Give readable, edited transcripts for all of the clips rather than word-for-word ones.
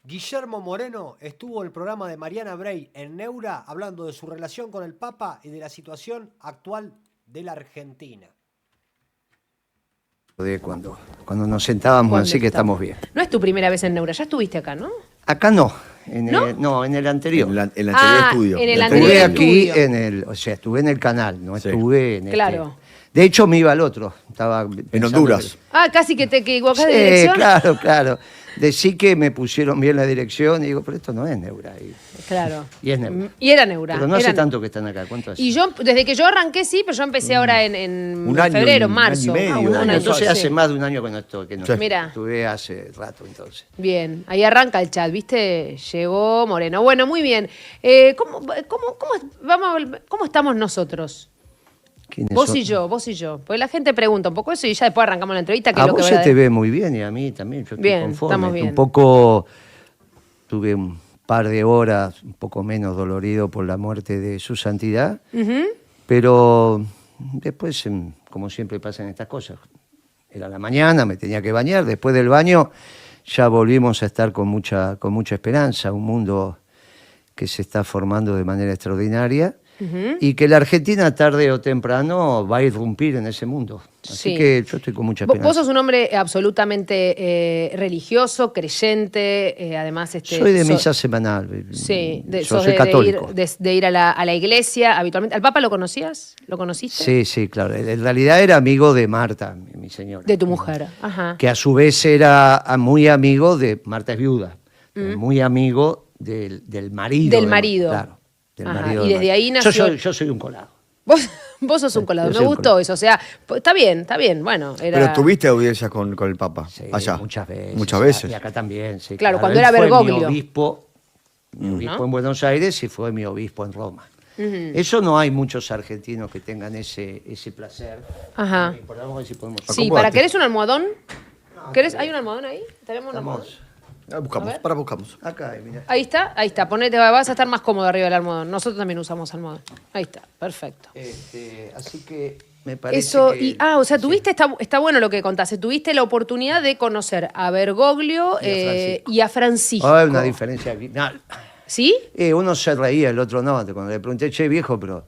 Guillermo Moreno estuvo en el programa de Mariana Bray en Neura hablando de su relación con el Papa y de la situación actual de la Argentina. Cuando nos sentábamos, así que estamos bien. No es tu primera vez en Neura, ya estuviste acá, ¿no? Acá no, ¿No? en el anterior. El anterior estudio. En el Estuve anterior aquí estudio. estuve en el canal, no Sí. estuve en Claro. De hecho, me iba al otro. Estaba En pensando Honduras. Casi que te equivocás de Sí, dirección. claro. Decí que me pusieron bien la dirección y digo, pero esto no es Neura. Claro. Y es Neura. Y era Neura. Pero no hace era- tanto que están acá. ¿Cuánto hace? Y yo, desde que yo arranqué, sí, pero yo empecé ahora en Un año, febrero, un marzo. año y medio. Un año, entonces sí. hace más de un año que no estoy. Sí. Mira. Estuve hace rato entonces. Bien, ahí arranca el chat, ¿viste? Llegó Moreno. Bueno, muy bien. ¿Cómo estamos nosotros? ¿Quiénes Vos son? y yo. Porque la gente pregunta un poco eso y ya después arrancamos la entrevista. Que A es lo que vos se va te ve muy bien y a mí también. Yo estoy Bien, conforme. estamos bien. Un poco, tuve un par de horas, un poco menos dolorido por la muerte de su santidad, pero después, como siempre pasa en estas cosas, era la mañana, me tenía que bañar, después del baño ya volvimos a estar con mucha esperanza, un mundo que se está formando de manera extraordinaria. Y que la Argentina tarde o temprano va a irrumpir en ese mundo. Así Sí. que yo estoy con mucha esperanza. Vos sos un hombre absolutamente religioso, creyente, además... Soy de misa semanal. Sí, Yo sos soy católico. de ir a la iglesia habitualmente. ¿Al Papa lo conocías? ¿Lo conociste? Sí, claro. En realidad era amigo de Marta, mi señora. De tu mujer. Ajá. Que a su vez era muy amigo de... Marta es viuda. Muy amigo del marido. Del marido. Claro. Del Ajá, marido y de desde Marta. ahí nació- Yo soy un colado. Vos sos un colado. Yo Me soy un gustó colado. eso. O sea, está bien. Bueno, era... Pero tuviste audiencias con el Papa Sí, allá. muchas veces. Muchas veces. Y acá también, sí. Claro, cuando Él era fue Bergoglio. mi obispo ¿No? en Buenos Aires y fue mi obispo en Roma. Eso no hay muchos argentinos que tengan ese placer. Ajá. Por a ver si podemos... Sí, Acomódate. ¿querés un almohadón? ¿Hay un almohadón ahí? ¿Tenemos un almohadón? Buscamos. Acá, mira. Ahí está. Ponete, vas a estar más cómodo arriba del almohadón. Nosotros también usamos almohadón. Ahí está, perfecto. Así que me parece Eso, que... o sea, tuviste, está bueno lo que contaste, tuviste la oportunidad de conocer a Bergoglio y a Francisco. Hay una diferencia abismal. ¿Sí? Uno se reía, el otro no. Cuando le pregunté, che, viejo, pero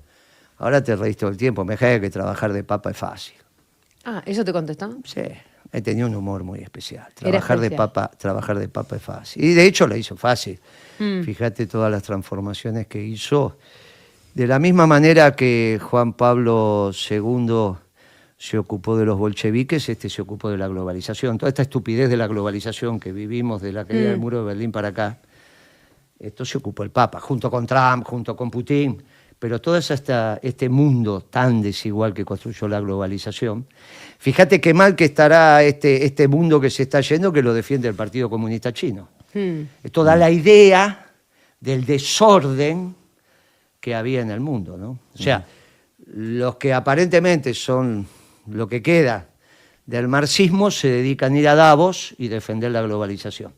ahora te reís todo el tiempo. Me cae que trabajar de papa es fácil. ¿Eso te contestó? Sí, he tenido un humor muy especial. Era Trabajar de papa es fácil. Y de hecho la hizo fácil. Fíjate todas las transformaciones que hizo. De la misma manera que Juan Pablo II se ocupó de los bolcheviques, se ocupó de la globalización. Toda esta estupidez de la globalización que vivimos de la caída del muro de Berlín para acá, esto se ocupó el Papa, junto con Trump, junto con Putin. Pero todo este mundo tan desigual que construyó la globalización, fíjate qué mal que estará este mundo que se está yendo, que lo defiende el Partido Comunista Chino. Esto da la idea del desorden que había en el mundo, ¿no? O sea, los que aparentemente son lo que queda del marxismo se dedican a ir a Davos y defender la globalización.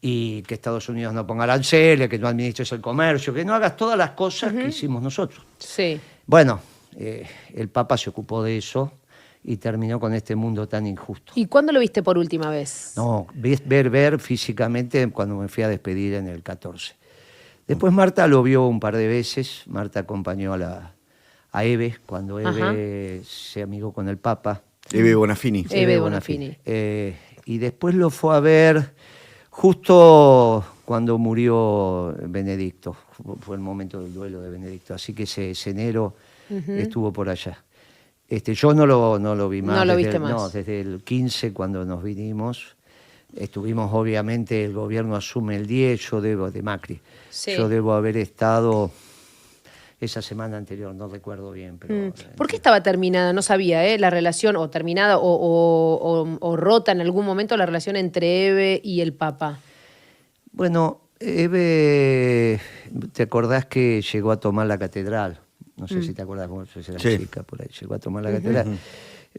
Y que Estados Unidos no ponga aranceles, que no administres el comercio, que no hagas todas las cosas que hicimos nosotros. Sí. Bueno, el Papa se ocupó de eso y terminó con este mundo tan injusto. ¿Y cuándo lo viste por última vez? No, ver físicamente cuando me fui a despedir en el 14. Después Marta lo vio un par de veces. Marta acompañó a Eve cuando Eve se amigó con el Papa. Eve Bonafini. Eve Bonafini. Y después lo fue a ver justo cuando murió Benedicto. Fue el momento del duelo de Benedicto. Así que ese enero estuvo por allá. Yo no lo vi más. No lo viste más. No, desde el 15 cuando nos vinimos. Estuvimos, obviamente, el gobierno asume el 10, de Macri. Sí. Yo debo haber estado esa semana anterior, no recuerdo bien. Pero, ¿Por qué estaba terminada? No sabía, la relación, o terminada, o rota en algún momento la relación entre Eve y el Papa. Bueno, Eve, ¿te acordás que llegó a tomar la catedral? No sé si te acordás, cómo se era Sí. chica por ahí, llegó a tomar la catedral.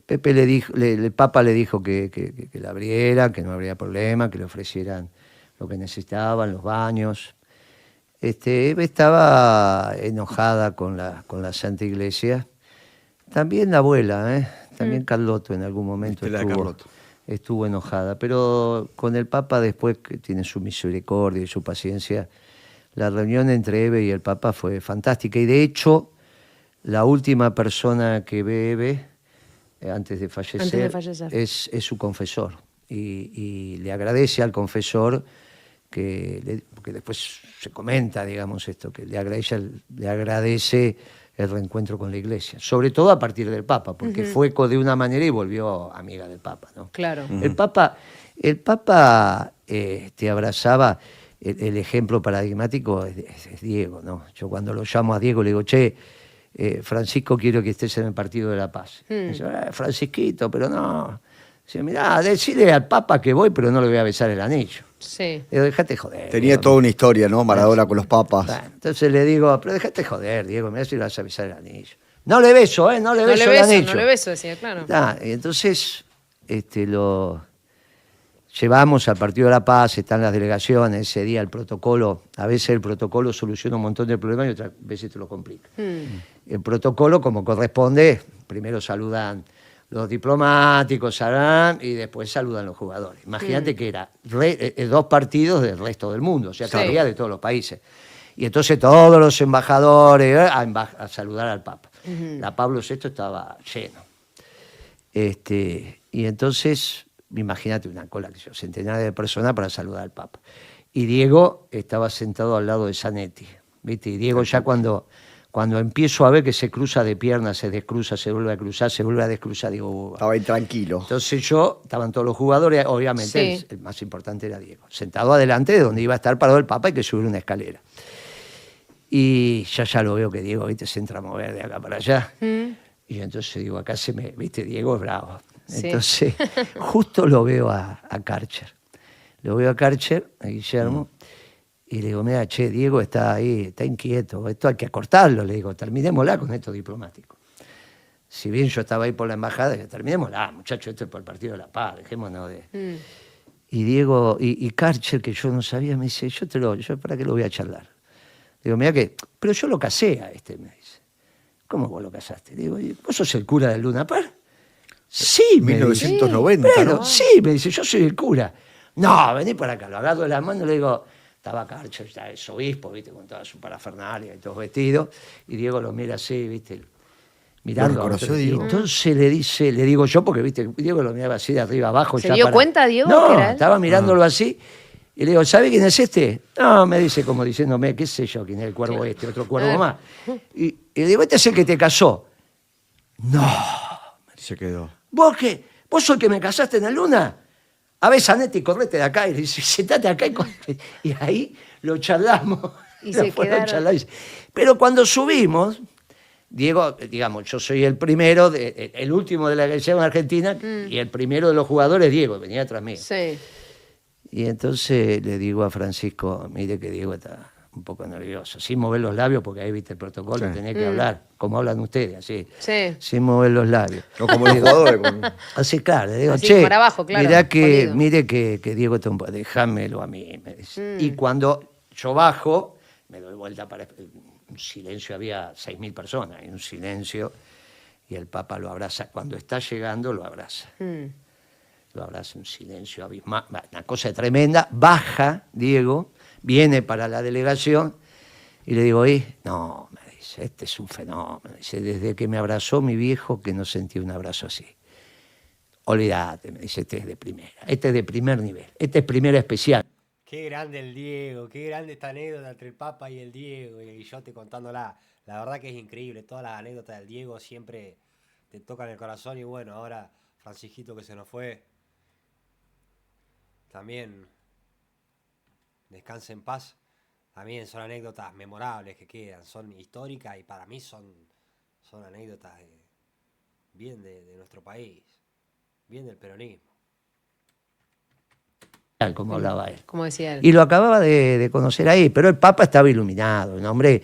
Pepe le dijo, el Papa le dijo que la abriera, que no habría problema, que le ofrecieran lo que necesitaban, los baños. Eve estaba enojada con la Santa Iglesia. También la abuela, también Carlotto en algún momento Viste la de estuvo. Carlotto. estuvo enojada. Pero con el Papa, después, que tiene su misericordia y su paciencia, la reunión entre Eve y el Papa fue fantástica. Y de hecho, la última persona que ve Eve, antes de fallecer, es su confesor. Y le agradece al confesor porque después se comenta, digamos, esto, que le agradece el reencuentro con la Iglesia, sobre todo a partir del Papa, porque fue de una manera y volvió amiga del Papa, ¿no? Claro. El Papa te abrazaba. El ejemplo paradigmático es Diego, ¿no? Yo cuando lo llamo a Diego le digo, che, Francisco, quiero que estés en el Partido de la Paz. Me dice, Francisquito, pero no. Dice, mirá, decile al Papa que voy, pero no le voy a besar el anillo. Sí. Le digo, dejate joder. Tenía Diego, toda una historia, ¿no? Maradona con los papas. Bueno, entonces le digo, pero dejate joder, Diego, mirá si le vas a besar el anillo. No le beso, no le beso el anillo. No le beso, decía, claro. Y entonces lo llevamos al Partido de la Paz, están las delegaciones, ese día el protocolo, a veces el protocolo soluciona un montón de problemas y otras veces te lo complica. El protocolo, como corresponde, primero saludan los diplomáticos, y después saludan los jugadores. Imagínate que era 2 partidos del resto del mundo, o sea, que había de todos los países. Y entonces todos los embajadores a saludar al Papa. La Pablo VI estaba lleno. Y entonces, imagínate una cola, centenares de personas para saludar al Papa. Y Diego estaba sentado al lado de Zanetti, ¿viste? Y Diego ya cuando empiezo a ver que se cruza de piernas, se descruza, se vuelve a cruzar, se vuelve a descruzar, digo... Estaba ahí tranquilo. Entonces estaban todos los jugadores, obviamente el más importante era Diego, sentado adelante de donde iba a estar parado el Papa, hay que subir una escalera. Y ya lo veo que Diego, ¿viste? Se entra a mover de acá para allá. Y entonces digo, acá ¿viste? Diego es bravo. Sí. Entonces, justo lo veo a Karcher. Lo veo a Karcher, a Guillermo, y le digo, mira, che, Diego está ahí, está inquieto, esto hay que acortarlo, le digo, terminémosla con esto diplomático. Si bien yo estaba ahí por la embajada, digo, terminémosla, muchachos, esto es por el Partido de la Paz, dejémonos de... Y Diego, y Karcher, que yo no sabía, me dice, yo para qué lo voy a charlar. Digo, mira que, pero yo lo casé a este, me dice. ¿Cómo vos lo casaste? Digo, ¿vos sos el cura del Luna Park? Sí, me 1990, dice. ¿no? Sí, me dice, yo soy el cura. No, vení para acá, lo agarro de la mano y le digo, estaba Karcher, ya es obispo, ¿viste? Con toda su parafernalia y todos vestidos. Y Diego lo mira así, ¿viste? Mirando. ¿Lo reconoció, Diego? Entonces le digo yo, porque, ¿viste? Diego lo miraba así de arriba abajo. ¿Se dio cuenta, Diego, No, que era él? estaba mirándolo así. Y le digo, ¿sabe quién es este? No, me dice como diciéndome, qué sé yo, quién es el cuervo otro cuervo más. Y le digo, este es el que te casó. No. Se quedó. ¿Vos qué? ¿Vos sos el que me casaste en la luna? A ver, Zanetti, correte de acá. Y le dice, sentate acá. Y ahí lo charlamos. Y se quedaron. Pero cuando subimos, Diego, digamos, yo soy el primero, el último de la selección argentina, y el primero de los jugadores, Diego, venía atrás mío. Sí. Y entonces le digo a Francisco, mire que Diego está un poco nervioso, sin mover los labios, porque ahí viste el protocolo, tenía que hablar, como hablan ustedes, así, sin mover los labios. No como los jugadores. Así, claro, le digo, así, che, por abajo, claro, mire que Diego está un poco, déjamelo a mí, me dice. Y cuando yo bajo, me doy vuelta para un silencio, había 6.000 personas, y un silencio, y el Papa lo abraza, cuando está llegando lo abraza. Lo abraza, un silencio abismal, una cosa tremenda. Baja Diego, viene para la delegación y le digo, no, me dice, este es un fenómeno. Dice, desde que me abrazó mi viejo que no sentí un abrazo así. Olvídate, me dice, este es de primera, este es de primer nivel, este es primera especial. Qué grande el Diego, qué grande esta anécdota entre el Papa y el Diego, y yo te contándola. La verdad que es increíble, todas las anécdotas del Diego siempre te tocan el corazón, y bueno, ahora Francisquito que se nos fue, también descanse en paz. También son anécdotas memorables que quedan, son históricas y para mí son anécdotas bien de nuestro país, bien del peronismo. Como hablaba él. Como decía él. Y lo acababa de conocer ahí, pero el Papa estaba iluminado. El hombre,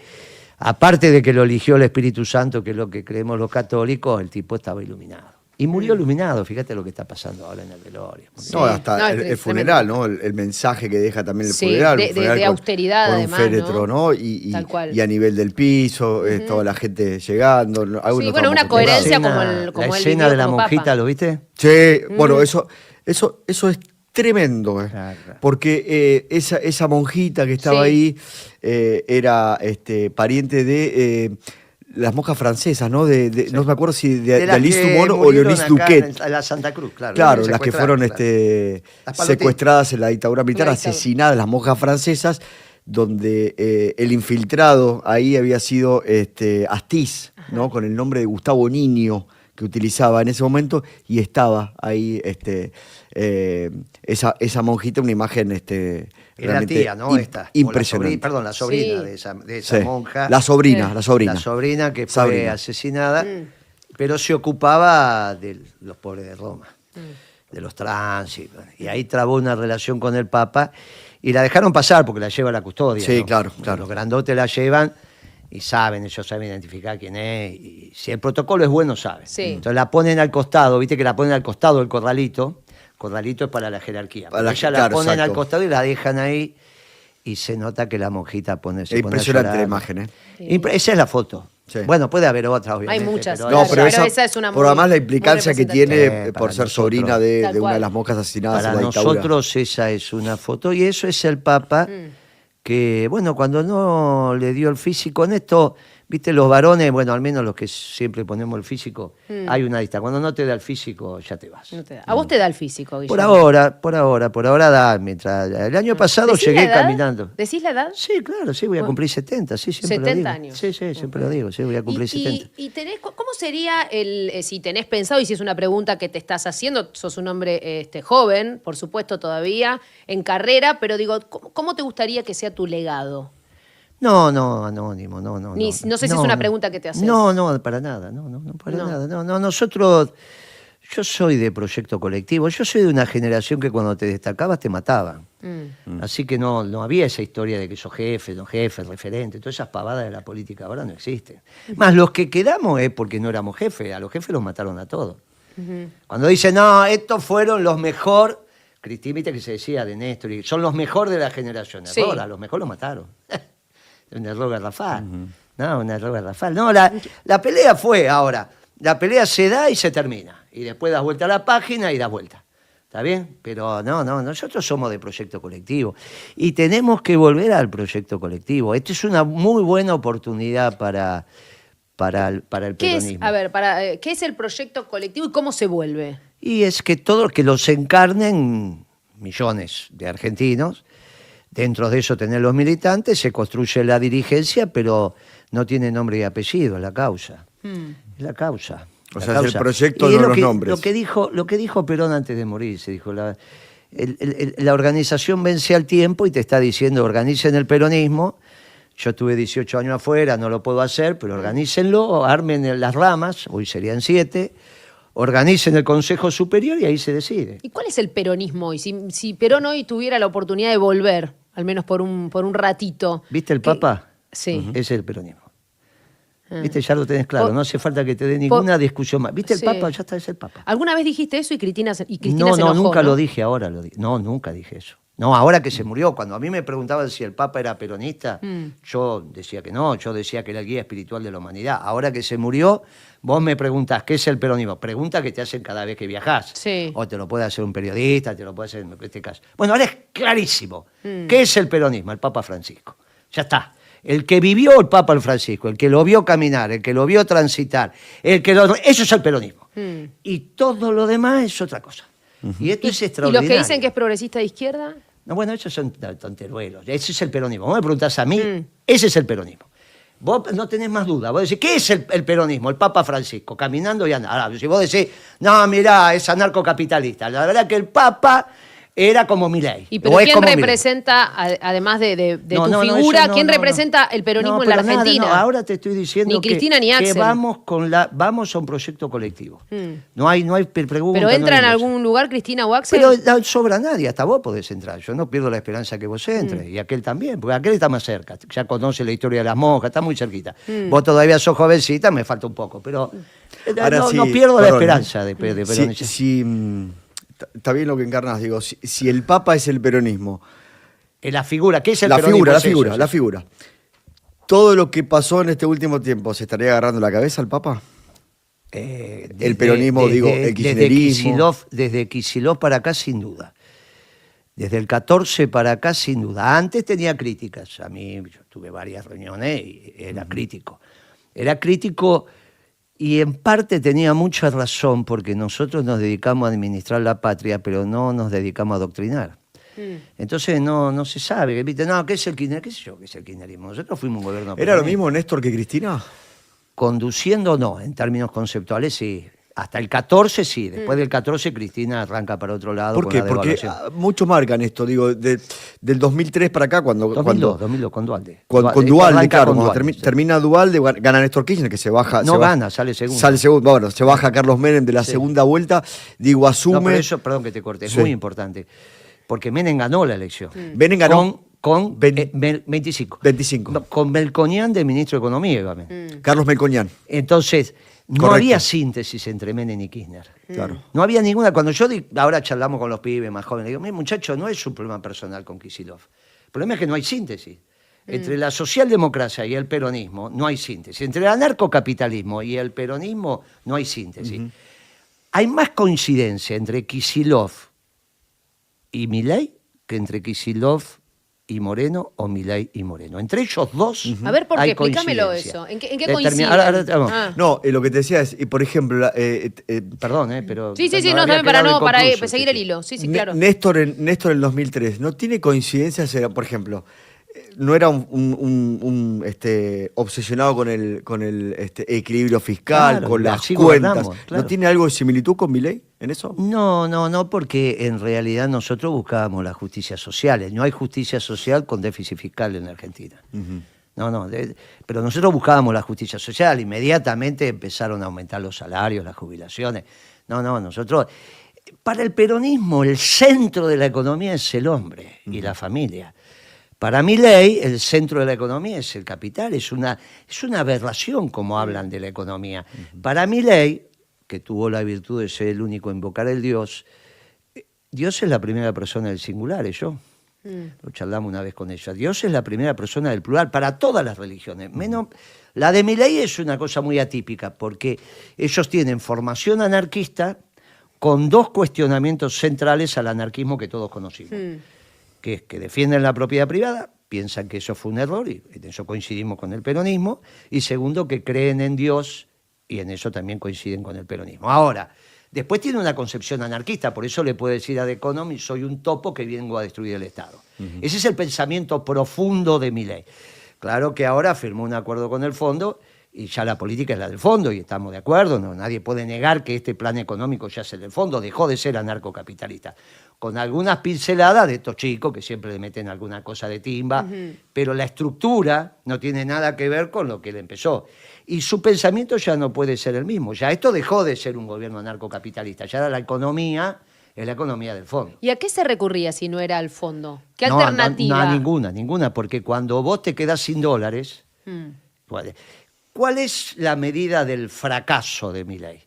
aparte de que lo eligió el Espíritu Santo, que es lo que creemos los católicos, el tipo estaba iluminado. Y murió iluminado, fíjate lo que está pasando ahora en el velorio. No, hasta el funeral, ¿no? El mensaje que deja también el funeral. De con, austeridad, con además, un féretro, ¿no? Y a nivel del piso, toda la gente llegando. Sí, bueno, una coherencia como él La escena de la monjita, ¿lo viste? Sí, bueno, eso Eso es tremendo, Claro. porque esa monjita que estaba ahí era pariente de las monjas francesas, ¿no? No me acuerdo si de Alice Dumont o Leonise Duquet. En la Santa Cruz, claro. Claro, las que fueron Las secuestradas en la dictadura militar, asesinadas, las monjas francesas, donde el infiltrado ahí había sido Astiz, ¿no? Con el nombre de Gustavo Niño, que utilizaba en ese momento, y estaba ahí esa monjita, una imagen Es la tía, ¿no? Impresionante. La sobrina de esa monja. La sobrina. La sobrina que fue asesinada, pero se ocupaba de los pobres de Roma, de los trans, y ahí trabó una relación con el Papa, y la dejaron pasar porque la lleva a la custodia. Sí, ¿no? claro. Los grandotes la llevan y ellos saben identificar quién es, y si el protocolo es bueno, saben. Sí. Entonces la ponen al costado, viste que la ponen al costado del corralito. Corralito es para la jerarquía. Ella la ponen al costado y la dejan ahí, y se nota que la monjita es impresionante la imagen, Esa es la foto. Sí. Bueno, puede haber otras, obviamente. Hay muchas. Pero esa es una por además la implicancia que tiene para por ser nosotros. sobrina de una de las monjas asesinadas Para en la dictadura. nosotros esa es una foto, y eso es el Papa, que, bueno, cuando no le dio el físico en esto, viste, los varones, bueno, al menos los que siempre ponemos el físico, hay una lista. Cuando no te da el físico, ya te vas. No te da. ¿A vos te da el físico, Guillermo? Por ahora da. Mientras el año pasado ¿Decís llegué la edad? caminando. ¿Decís la edad? Sí, claro, sí, voy a cumplir 70, sí, siempre 70 lo digo. años. Sí, siempre lo digo, sí, voy a cumplir 70. ¿Y cómo sería si tenés pensado, y si es una pregunta que te estás haciendo, sos un hombre joven, por supuesto todavía, en carrera, pero digo, ¿cómo te gustaría que sea tu legado? No, anónimo, no. No sé si es una pregunta que te haces. No, para nada, para nada. No, nosotros, yo soy de proyecto colectivo, yo soy de una generación que cuando te destacabas te mataban. Así que no había esa historia de que sos jefe, don jefe, referente, todas esas pavadas de la política ahora no existen. Más los que quedamos es porque no éramos jefes, a los jefes los mataron a todos. Cuando dicen, no, estos fueron los mejor, Cristina, viste que se decía de Néstor, y son los mejor de la generación. Error, a los mejor los mataron. Un error garrafal. No, un error garrafal. No, la pelea fue ahora. La pelea se da y se termina. Y después das vuelta a la página y das vuelta. ¿Está bien? Pero no, nosotros somos de proyecto colectivo. Y tenemos que volver al proyecto colectivo. Esta es una muy buena oportunidad para el peronismo. ¿Qué es el proyecto colectivo y cómo se vuelve? Y es que todos que los encarnen millones de argentinos. Dentro de eso tener los militantes, se construye la dirigencia, pero no tiene nombre y apellido, es la causa. Es la causa. O sea, es el proyecto, no los nombres. Lo que dijo Perón antes de morir, se dijo, la organización vence al tiempo y te está diciendo, organicen el peronismo. Yo tuve 18 años afuera, no lo puedo hacer, pero organícenlo, armen las ramas, hoy serían 7, organicen el Consejo Superior y ahí se decide. ¿Y cuál es el peronismo hoy? Si Perón hoy tuviera la oportunidad de volver, al menos por un ratito. ¿Viste el Papa? Sí. Ese es el peronismo. ¿Viste? Ya lo tenés claro, no hace falta que te dé ninguna discusión más. ¿Viste el Papa? Ya está, es el Papa. ¿Alguna vez dijiste eso y Cristina se enojó? No, nunca lo dije, ahora lo dije. No, nunca dije eso. No, ahora que se murió, cuando a mí me preguntaban si el Papa era peronista, yo decía que no, yo decía que era el guía espiritual de la humanidad. Ahora que se murió, vos me preguntás, ¿qué es el peronismo? Pregunta que te hacen cada vez que viajás. Sí. O te lo puede hacer un periodista, te lo puede hacer en este caso. Bueno, ahora es clarísimo. ¿Qué es el peronismo? El Papa Francisco. Ya está. El que vivió el Papa Francisco, el que lo vio caminar, el que lo vio transitar, eso es el peronismo. Y todo lo demás es otra cosa. Y esto es extraordinario. ¿Y los que dicen que es progresista de izquierda? No, bueno, esos son tonteruelos. Ese es el peronismo. Vos me preguntás a mí, ese es el peronismo. Vos no tenés más duda. Vos decís, ¿qué es el peronismo? El Papa Francisco, caminando y andando. Ahora, si vos decís, no, mirá, es anarcocapitalista. La verdad que el Papa era como Milei. ¿Y pero quién representa, además de tu figura, quién representa el peronismo en la Argentina? No, ahora te estoy diciendo ni Cristina ni Axel. Que vamos a un proyecto colectivo. No hay pregunta. ¿Pero entra en algún lugar Cristina o Axel? Pero no sobra nadie, hasta vos podés entrar. Yo no pierdo la esperanza que vos entres. Y aquel también, porque aquel está más cerca. Ya conoce la historia de las monjas, está muy cerquita. Vos todavía sos jovencita, me falta un poco. Pero no pierdo la esperanza de Perón. Está bien lo que encarnas, digo, si el Papa es el peronismo. La figura, ¿qué es el peronismo? La figura. ¿Todo lo que pasó en este último tiempo se estaría agarrando la cabeza al Papa? el peronismo, el kirchnerismo. Desde Kicillof para acá, sin duda. Desde el 14 para acá, sin duda. Antes tenía críticas. A mí, yo tuve varias reuniones y era crítico. Era crítico y en parte tenía mucha razón, porque nosotros nos dedicamos a administrar la patria, pero no nos dedicamos a adoctrinar. Entonces no se sabe. ¿Viste? No, ¿qué es el kirchnerismo? ¿Qué sé yo qué es el kirchnerismo? Nosotros fuimos un gobierno... ¿Era lo mismo Néstor que Cristina? Conduciendo no, en términos conceptuales sí. Hasta el 14 sí, después del 14 Cristina arranca para otro lado. ¿Por qué? Porque mucho marcan esto, digo, del 2003 para acá, 2002, con Duhalde. Con Duhalde, claro, cuando termina Duhalde, gana Néstor Kirchner, que se baja... Sale segundo. Sale segundo, bueno, se baja Carlos Menem de la segunda vuelta, digo, asume... No, pero eso, perdón que te corte, es muy importante, porque Menem ganó la elección. Menem ganó... Con 25. Con Melconian de ministro de Economía. Carlos Melconian. Entonces, no había síntesis entre Menem y Kirchner. Claro. No había ninguna. Cuando ahora charlamos con los pibes más jóvenes, digo, mira, muchacho, no es un problema personal con Kicillof. El problema es que no hay síntesis. Entre la socialdemocracia y el peronismo no hay síntesis. Entre el anarcocapitalismo y el peronismo no hay síntesis. Hay más coincidencia entre Kicillof y Milei que entre Kicillof y Moreno o Milei y Moreno. Entre ellos dos A ver, ¿por qué? hay Explícamelo coincidencia. eso. ¿En qué coinciden? No, lo que te decía es, por ejemplo... Perdón, pero... Sí, no, también para seguir el hilo. Sí, claro. Néstor en el 2003, ¿no tiene coincidencias? Por ejemplo, no era un obsesionado con el equilibrio fiscal, claro, con las así cuentas. Claro. ¿No tiene algo de similitud con Milei en eso? No, porque en realidad nosotros buscábamos la justicia social. No hay justicia social con déficit fiscal en Argentina. Pero nosotros buscábamos la justicia social. Inmediatamente empezaron a aumentar los salarios, las jubilaciones. Nosotros... Para el peronismo, el centro de la economía es el hombre y la familia. Para Milei, el centro de la economía es el capital, es una aberración como hablan de la economía. Para Milei, que tuvo la virtud de ser el único a invocar el Dios es la primera persona del singular, yo. Lo charlamos una vez con ella. Dios es la primera persona del plural para todas las religiones. Menos, la de Milei es una cosa muy atípica, porque ellos tienen formación anarquista con dos cuestionamientos centrales al anarquismo que todos conocimos. Que es que defienden la propiedad privada, piensan que eso fue un error, y en eso coincidimos con el peronismo, y segundo, que creen en Dios, y en eso también coinciden con el peronismo. Ahora, después tiene una concepción anarquista, por eso le puede decir a The Economist, soy un topo que vengo a destruir el Estado. Ese es el pensamiento profundo de Milei. Claro que ahora firmó un acuerdo con el fondo, y ya la política es la del fondo, y estamos de acuerdo, nadie puede negar que este plan económico ya es el del fondo, dejó de ser anarcocapitalista. Con algunas pinceladas de estos chicos que siempre le meten alguna cosa de timba, pero la estructura no tiene nada que ver con lo que él empezó. Y su pensamiento ya no puede ser el mismo. Ya esto dejó de ser un gobierno anarcocapitalista, ya era la economía, es la economía del fondo. ¿Y a qué se recurría si no era al fondo? ¿Qué alternativa? Ninguna, porque cuando vos te quedás sin dólares, ¿cuál es la medida del fracaso de Milei?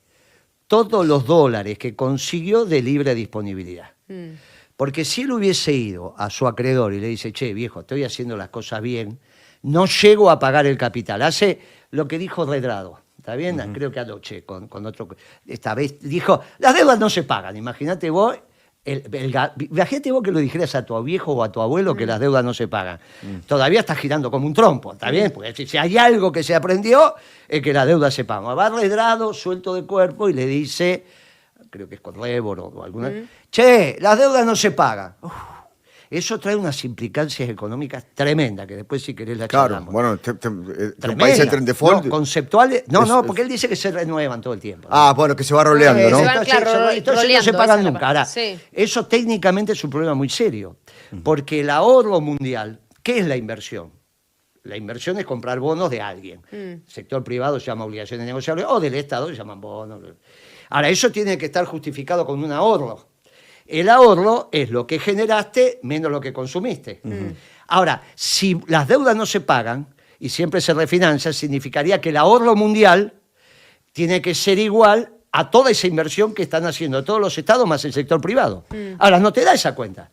Todos los dólares que consiguió de libre disponibilidad. Porque si él hubiese ido a su acreedor y le dice, che, viejo, estoy haciendo las cosas bien, no llego a pagar el capital. Hace lo que dijo Redrado, ¿está bien? Creo que anoche con otro... Esta vez dijo, las deudas no se pagan. Imagínate vos, imagínate vos que lo dijeras a tu viejo o a tu abuelo que las deudas no se pagan. Todavía estás girando como un trompo, ¿está bien? Porque si hay algo que se aprendió es que las deudas se pagan. Va Redrado, suelto de cuerpo, y le dice... creo que es con Rebor o alguna... Che, las deudas no se pagan. Eso trae unas implicancias económicas tremendas, que después si querés la charlamos. Bueno, un país entra en default... No, conceptuales... porque él dice que se renuevan todo el tiempo. Bueno, que se va roleando, ¿no? Entonces no se pagan nunca. Ahora, eso técnicamente es un problema muy serio, porque el ahorro mundial, ¿qué es la inversión? La inversión es comprar bonos de alguien. El sector privado se llama obligaciones negociables, o del Estado se llaman bonos. Ahora, eso tiene que estar justificado con un ahorro. El ahorro es lo que generaste menos lo que consumiste. Ahora, si las deudas no se pagan y siempre se refinancian, significaría que el ahorro mundial tiene que ser igual a toda esa inversión que están haciendo todos los estados más el sector privado. Ahora, no te da esa cuenta.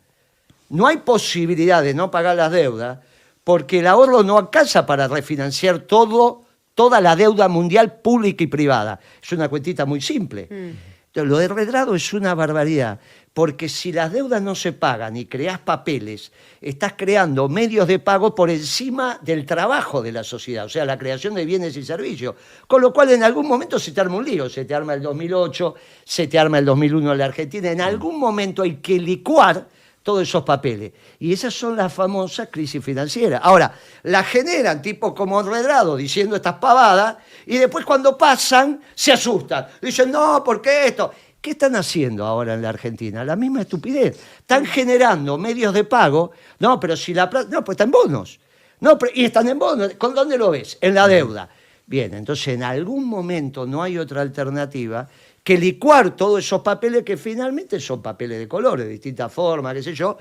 No hay posibilidad de no pagar las deudas porque el ahorro no alcanza para refinanciar todo toda la deuda mundial pública y privada. Es una cuentita muy simple. Entonces, lo de Redrado es una barbaridad, porque si las deudas no se pagan y creás papeles, estás creando medios de pago por encima del trabajo de la sociedad, o sea, la creación de bienes y servicios, con lo cual en algún momento se te arma un lío, se te arma el 2008, se te arma el 2001 en la Argentina, en algún momento hay que licuar todos esos papeles. Y esas son las famosas crisis financieras. Ahora, las generan tipos como Redrado diciendo estas pavadas y después cuando pasan se asustan. Dicen, no, ¿por qué esto? ¿Qué están haciendo ahora en la Argentina? La misma estupidez. Están generando medios de pago. No, pero si la plata... No, pues está en bonos. No, y están en bonos. ¿Con dónde lo ves? En la deuda. Bien, entonces en algún momento no hay otra alternativa que licuar todos esos papeles que finalmente son papeles de colores, de distintas formas, qué sé yo,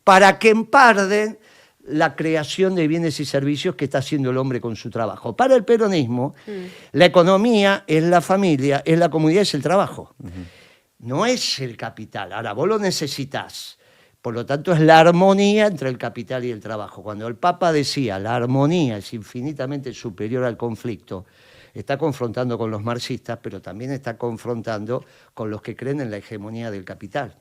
para que emparden la creación de bienes y servicios que está haciendo el hombre con su trabajo. Para el peronismo, la economía es la familia, es la comunidad, es el trabajo. No es el capital. Ahora, vos lo necesitas. Por lo tanto, es la armonía entre el capital y el trabajo. Cuando el Papa decía la armonía es infinitamente superior al conflicto, está confrontando con los marxistas, pero también está confrontando con los que creen en la hegemonía del capital.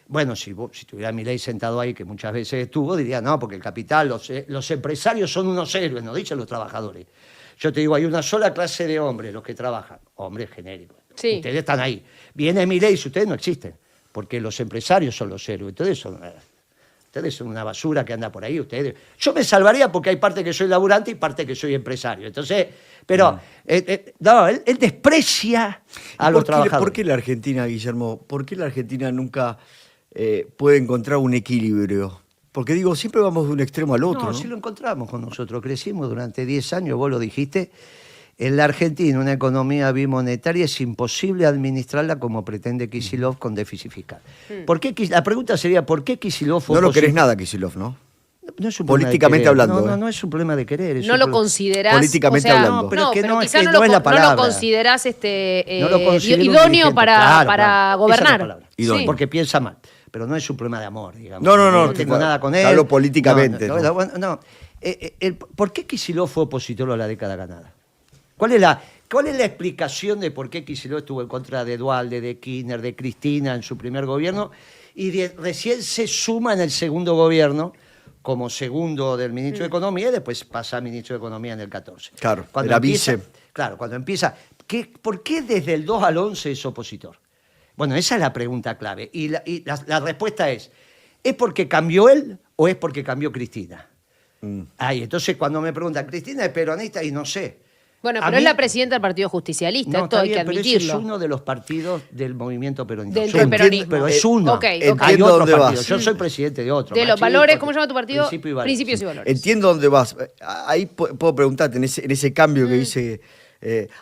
Bueno, si tuviera Milei sentado ahí, que muchas veces estuvo, diría, no, porque el capital, los empresarios son unos héroes, no dicen los trabajadores. Yo te digo, hay una sola clase de hombres, los que trabajan, hombres genéricos. Sí. Ustedes están ahí. Viene Milei y ustedes no existen, porque los empresarios son los héroes. Ustedes son una basura que anda por ahí. Yo me salvaría porque hay parte que soy laburante y parte que soy empresario. Entonces, pero no, él desprecia a los trabajadores. ¿Por qué la Argentina, Guillermo, por qué la Argentina nunca puede encontrar un equilibrio? Porque digo, siempre vamos de un extremo al otro, ¿no? Sí lo encontramos con nosotros. Crecimos durante 10 años, vos lo dijiste. En la Argentina, una economía bimonetaria es imposible administrarla como pretende Kicillof con déficit fiscal. La pregunta sería, ¿por qué Kicillof... No lo querés nada, Kicillof, ¿no? No es un políticamente hablando. No es un problema de querer. No lo considerás... Políticamente hablando. No, pero quizás no es la palabra. No lo considerás idóneo para gobernar. Idóneo. Sí. Porque piensa mal. Pero no es un problema de amor, digamos. No tengo nada con él. Hablo políticamente. ¿Por qué Kicillof fue opositor a la década ganada? ¿Cuál es la explicación de por qué Kicillof estuvo en contra de Duhalde, de Kirchner, de Cristina en su primer gobierno y recién se suma en el segundo gobierno como segundo del ministro de Economía y después pasa a ministro de Economía en el 14? Claro, era vice. Claro, cuando empieza... ¿Por qué desde el 2 al 11 es opositor? Bueno, esa es la pregunta clave. Y la respuesta ¿es porque cambió él o es porque cambió Cristina? Entonces cuando me preguntan, ¿Cristina es peronista? Y no sé. Bueno, pero es la presidenta del Partido Justicialista, esto hay que admitirlo. Pero ese es uno de los partidos del movimiento peronista. Del peronismo. Pero es uno. Okay. Hay otros partidos. Yo soy presidente de otro. De los valores, ¿cómo se llama tu partido? Principios y Valores. Entiendo dónde vas. Ahí puedo preguntarte, en ese cambio que dice,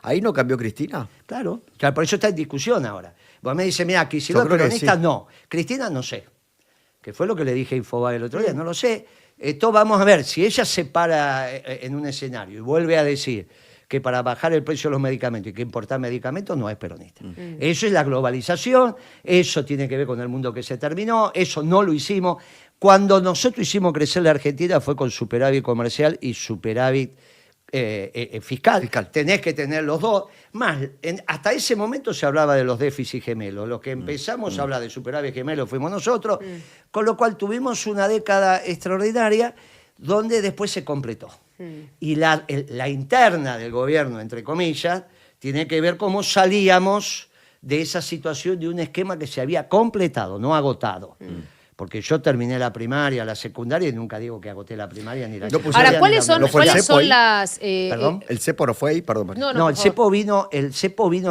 ¿ahí no cambió Cristina? Claro, por eso está en discusión ahora. Vos me dices, mira, si no es peronista, no. Cristina, no sé. Que fue lo que le dije a Infobae el otro día, no lo sé. Esto vamos a ver, si ella se para en un escenario y vuelve a decir que para bajar el precio de los medicamentos y que importar medicamentos no es peronista. Eso es la globalización, eso tiene que ver con el mundo que se terminó, eso no lo hicimos. Cuando nosotros hicimos crecer la Argentina fue con superávit comercial y superávit fiscal. Tenés que tener los dos. Más, hasta ese momento se hablaba de los déficits gemelos. Los que empezamos a hablar de superávit gemelo fuimos nosotros, con lo cual tuvimos una década extraordinaria donde después se completó. Y la interna del gobierno, entre comillas, tiene que ver cómo salíamos de esa situación de un esquema que se había completado, no agotado. Porque yo terminé la primaria, la secundaria y nunca digo que agoté la primaria ni la secundaria. Ahora, ¿cuáles son las...? ¿Perdón? ¿El cepo no fue ahí? Perdón. No, el cepo vino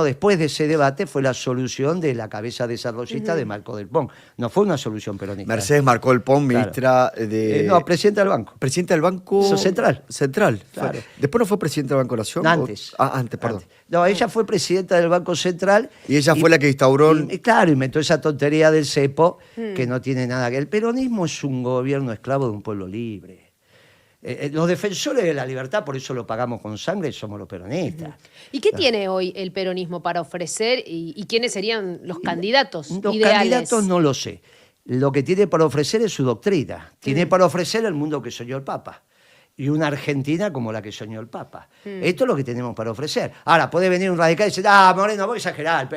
después de ese debate, fue la solución de la cabeza desarrollista de Marco del Pont. No fue una solución peronista. Mercedes Marco del Pont, ministra de... presidenta del banco. Presidenta del Banco... Central. Central. Claro. ¿Después no fue presidenta del Banco Nación? Antes. Antes, perdón. Antes. No, ella fue presidenta del Banco Central. Y ella fue la que instauró... Inventó esa tontería del cepo, que no tiene nada que ver. El peronismo es un gobierno esclavo de un pueblo libre. Los defensores de la libertad, por eso lo pagamos con sangre, somos los peronistas. ¿Y qué tiene hoy el peronismo para ofrecer y quiénes serían los candidatos Los ideales? candidatos no lo sé. Lo que tiene para ofrecer es su doctrina. Tiene para ofrecer el mundo que soñó el Papa. y una Argentina como la que soñó el Papa. Esto es lo que tenemos para ofrecer. Ahora, puede venir un radical y decir, Moreno, voy a exagerar.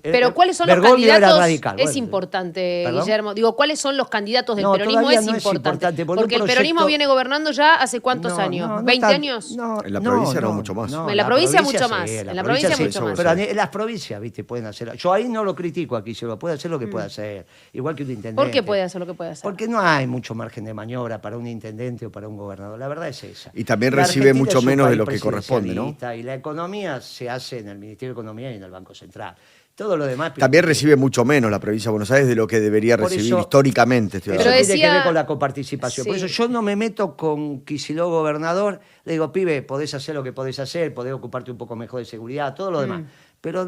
Pero ¿cuáles son los Bergoglio era candidatos? radical. Es Bueno, importante, ¿perdón? Guillermo. Digo, ¿cuáles son los candidatos del No, peronismo? todavía Es no es importante. importante, porque Porque un el peronismo proyecto- viene gobernando ya hace ¿cuántos años? ¿20 tan- años? En la provincia no, mucho más. En la provincia mucho más. sí, En la provincia sí, mucho más. Pero en las provincias, viste, pueden hacer. Yo ahí no lo critico aquí, se lo puede hacer lo que puede hacer. Igual que un intendente. ¿Por qué puede hacer lo que puede hacer? Porque no hay mucho margen de maniobra para un intendente o para un gobernador. La verdad es esa. Y también La recibe Argentina mucho es un menos de país lo que corresponde, ¿no? presidencialista, y la economía se hace en el Ministerio de Economía y en el Banco Central. Todo lo demás... También recibe mucho menos la provincia de Buenos Aires de lo que debería Por recibir eso- históricamente. Estoy Eso Pero hablando. tiene que decía- ver con la coparticipación. Por Sí. eso yo no me meto con Kicillof gobernador. Le digo, pibe, podés hacer lo que podés hacer, podés ocuparte un poco mejor de seguridad, todo lo demás. Pero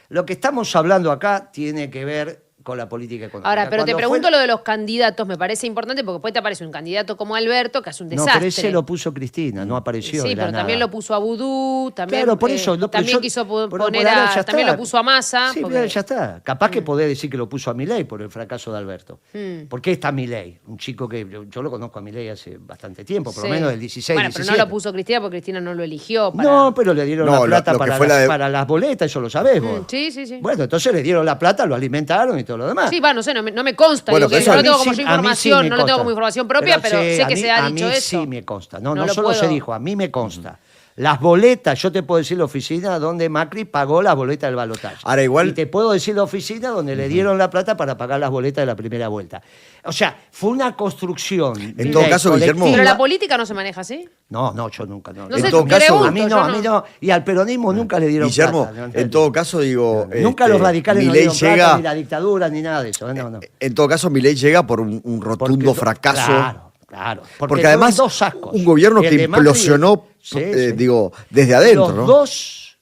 lo que estamos hablando acá tiene que ver con la política económica. Ahora, pero te Cuando pregunto fue- lo de los candidatos, me parece importante porque después te aparece un candidato como Alberto que hace un No, desastre. pero ese lo puso Cristina, no apareció Sí, de la pero también nada. lo puso a Vudú, también, Claro, por eso, no, pero también yo- quiso pero poner por ahora ya también está. lo puso a Massa. Sí, porque- pero ya está. Capaz que podés decir que lo puso a Milei por el fracaso de Alberto. ¿Por qué está Milei? Un chico que yo lo conozco a Milei hace bastante tiempo, por lo Sí. menos del 16, Bueno, pero 17. no lo puso Cristina porque Cristina no lo eligió. Para... No, pero le dieron No, la lo plata que para, fue para las boletas, eso lo sabés vos. Sí, sí, sí. Bueno, entonces le dieron la plata, lo alimentaron y todo lo demás. Sí, va, no sé, no me consta. Bueno, digo que pero eso no a lo mí tengo como sí- yo a mí sí información, me no lo tengo consta. como información propia, pero sí, sé a que mí- se ha a dicho mí eso. sí me consta. No, No no lo solo se puedo- dijo, a mí me consta. Las boletas, yo te puedo decir la oficina donde Macri pagó la boleta del balotaje. Ahora, igual- Y te puedo decir la oficina donde le dieron la plata para pagar las boletas de la primera vuelta. O sea, fue una construcción. En todo caso, Guillermo- Pero la política no se maneja así. No, yo nunca. No, No En sé, todo caso- pregunto, a mí no, yo a mí no. Y al peronismo nunca le dieron Guillermo, plata. ¿no? en todo caso, digo. Nunca los radicales no Milei dieron plata, llega. ni la dictadura, ni nada de eso. No. En todo caso, Milei llega por un rotundo Porque- fracaso. Claro. Porque además, fueron dos ascos. un gobierno El que de Macri- implosionó, Sí, digo, desde adentro, Los ¿no? dos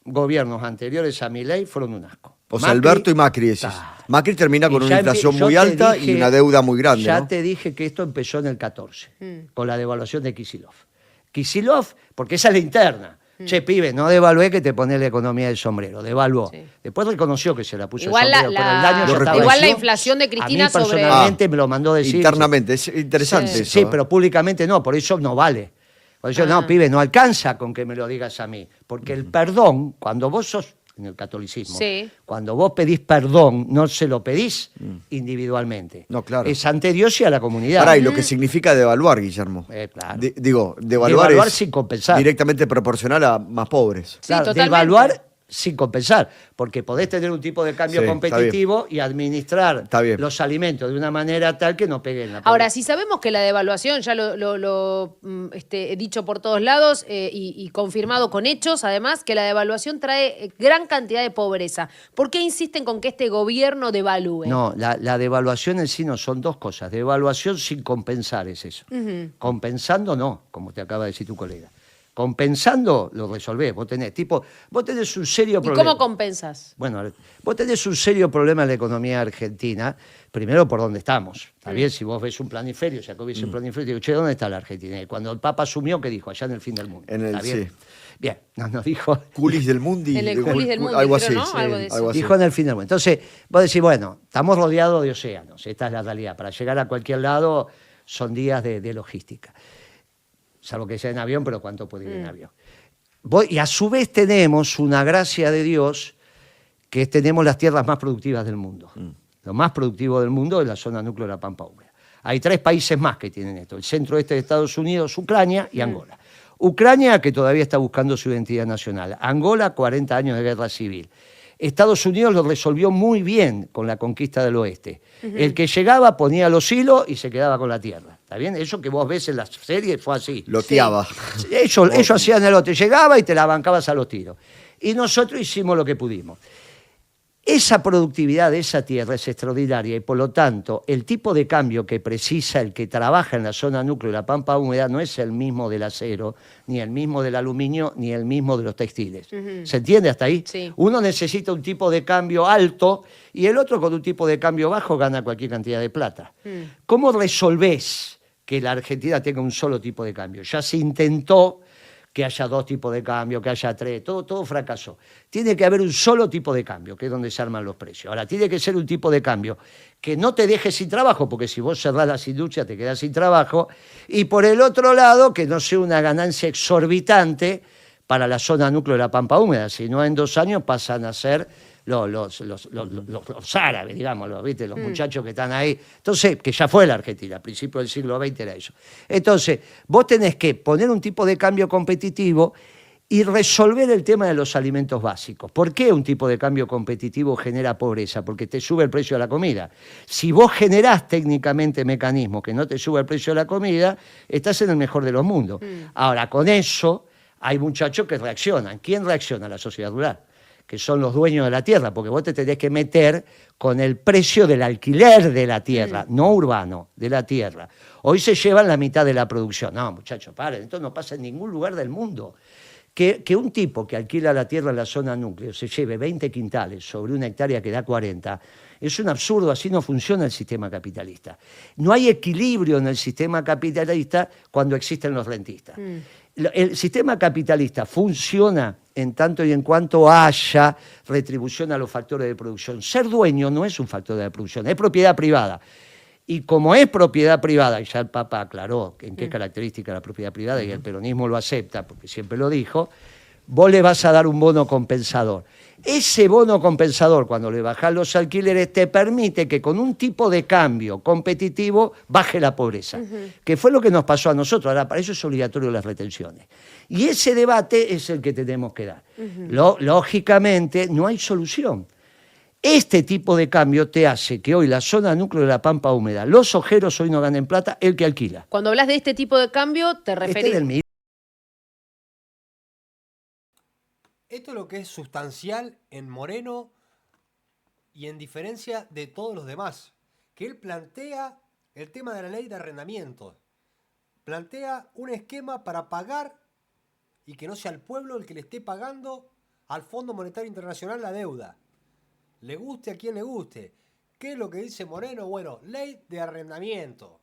gobiernos anteriores a Milei fueron un asco. O sea, Macri- Alberto y Macri decís. Claro. Macri termina con Y una ya inflación yo muy te alta dije- y una deuda muy grande, Ya ¿no? te dije que esto empezó en el 14, con la devaluación de Kicillof. Kicillof, porque esa es la interna. Che, pibe, no devalué que te pone la economía del sombrero, devaluó. Sí. Después reconoció que se la puso Igual el sombrero, pero el daño ya Lo estaba igual la hecho. inflación de Cristina a mí sobre- personalmente me lo mandó decir. Internamente, es interesante Sí. eso. Sí, ¿eh? pero públicamente no, por eso no vale. Por eso, no, pibe, no alcanza con que me lo digas a mí. Porque el perdón, cuando vos sos, en el catolicismo, Sí. cuando vos pedís perdón, no se lo pedís individualmente. No, claro. Es ante Dios y a la comunidad. Pará, y lo que significa devaluar, Guillermo. Claro. Digo, devaluar, Devaluar es sin compensar. directamente proporcional a más pobres. Sí, Claro, totalmente. devaluar sin compensar, porque podés tener un tipo de cambio Sí, está competitivo y administrar Está bien. los alimentos de una manera tal que no peguen la Ahora, pobreza. si sabemos que la devaluación, ya lo he dicho por todos lados y confirmado con hechos, además, que la devaluación trae gran cantidad de pobreza. ¿Por qué insisten con que este gobierno devalúe? No, la devaluación en sí no son dos cosas. Devaluación sin compensar es eso. Compensando no, como te acaba de decir tu colega. Compensando lo resolvés. Vos tenés un serio ¿Y problema. cómo compensas? Bueno, vos tenés un serio problema en la economía argentina, primero por dónde estamos. Está bien, si vos ves un planiferio, Jacobi hizo un planiferio, digo, che, ¿dónde está la Argentina? Y cuando el Papa asumió, ¿qué dijo? Allá en el fin del mundo. En el- ¿Está bien? sí. Bien, nos dijo... Culis del Mundi. En el Culis del Mundi, algo creo, así. ¿no? sí, Algo de eso. algo así. Dijo en el fin del mundo. Entonces, vos decís, bueno, estamos rodeados de océanos, esta es la realidad. Para llegar a cualquier lado son días de logística. Salvo que sea en avión, pero ¿cuánto puede ir en avión? Y a su vez tenemos una gracia de Dios, que tenemos las tierras más productivas del mundo. Lo más productivo del mundo es la zona núcleo de la Pampa Húmeda. Hay 3 países más que tienen esto, el centro-este de Estados Unidos, Ucrania y Angola. Ucrania, que todavía está buscando su identidad nacional. Angola, 40 años de guerra civil. Estados Unidos lo resolvió muy bien con la conquista del oeste. El que llegaba ponía los hilos y se quedaba con la tierra. ¿Está bien? Eso que vos ves en las series fue así. Loteaba. Ellos hacían el otro. Llegaba y te la bancabas a los tiros. Y nosotros hicimos lo que pudimos. Esa productividad de esa tierra es extraordinaria y por lo tanto el tipo de cambio que precisa el que trabaja en la zona núcleo de la Pampa Húmeda no es el mismo del acero, ni el mismo del aluminio, ni el mismo de los textiles. ¿Se entiende hasta ahí? Sí. Uno necesita un tipo de cambio alto y el otro con un tipo de cambio bajo gana cualquier cantidad de plata. ¿Cómo resolvés que la Argentina tenga un solo tipo de cambio? Ya se intentó que haya 2 tipos de cambio, que haya 3, todo fracasó. Tiene que haber un solo tipo de cambio, que es donde se arman los precios. Ahora, tiene que ser un tipo de cambio que no te deje sin trabajo, porque si vos cerrás las industrias te quedás sin trabajo, y por el otro lado, que no sea una ganancia exorbitante para la zona núcleo de la Pampa Húmeda, si no en 2 años pasan a ser los árabes, digamos, ¿viste? Los muchachos que están ahí. Entonces, que ya fue la Argentina, a principios del siglo XX era eso. Entonces, vos tenés que poner un tipo de cambio competitivo y resolver el tema de los alimentos básicos. ¿Por qué un tipo de cambio competitivo genera pobreza? Porque te sube el precio de la comida. Si vos generás técnicamente mecanismos que no te sube el precio de la comida, estás en el mejor de los mundos. Ahora, con eso hay muchachos que reaccionan. ¿Quién reacciona? La sociedad rural, que son los dueños de la tierra, porque vos te tenés que meter con el precio del alquiler de la tierra, no urbano, de la tierra. Hoy se llevan la mitad de la producción. No, muchachos, paren, esto no pasa en ningún lugar del mundo. Que un tipo que alquila la tierra en la zona núcleo se lleve 20 quintales sobre una hectárea que da 40, es un absurdo, así no funciona el sistema capitalista. No hay equilibrio en el sistema capitalista cuando existen los rentistas. El sistema capitalista funciona en tanto y en cuanto haya retribución a los factores de producción. Ser dueño no es un factor de producción, es propiedad privada. Y como es propiedad privada, y ya el Papa aclaró en qué característica la propiedad privada, y el peronismo lo acepta, porque siempre lo dijo, vos le vas a dar un bono compensador. Ese bono compensador, cuando le bajás los alquileres, te permite que con un tipo de cambio competitivo baje la pobreza, que fue lo que nos pasó a nosotros. Ahora, para eso es obligatorio las retenciones. Y ese debate es el que tenemos que dar. Lógicamente, no hay solución. Este tipo de cambio te hace que hoy la zona núcleo de la Pampa Húmeda, los ojeros hoy no ganen plata, el que alquila. Cuando hablas de este tipo de cambio, te referís... Esto es lo que es sustancial en Moreno y en diferencia de todos los demás. Que él plantea el tema de la ley de arrendamiento. Plantea un esquema para pagar y que no sea el pueblo el que le esté pagando al Fondo Monetario Internacional la deuda. Le guste a quien le guste. ¿Qué es lo que dice Moreno? Bueno, ley de arrendamiento.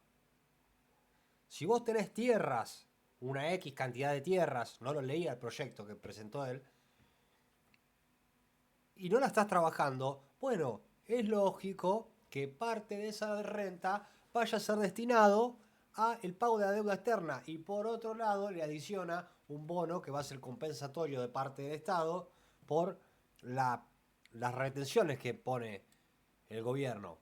Si vos tenés tierras, una X cantidad de tierras, no lo leía el proyecto que presentó él, y no la estás trabajando, bueno, es lógico que parte de esa renta vaya a ser destinado a el pago de la deuda externa y por otro lado le adiciona un bono que va a ser compensatorio de parte del Estado por las retenciones que pone el gobierno.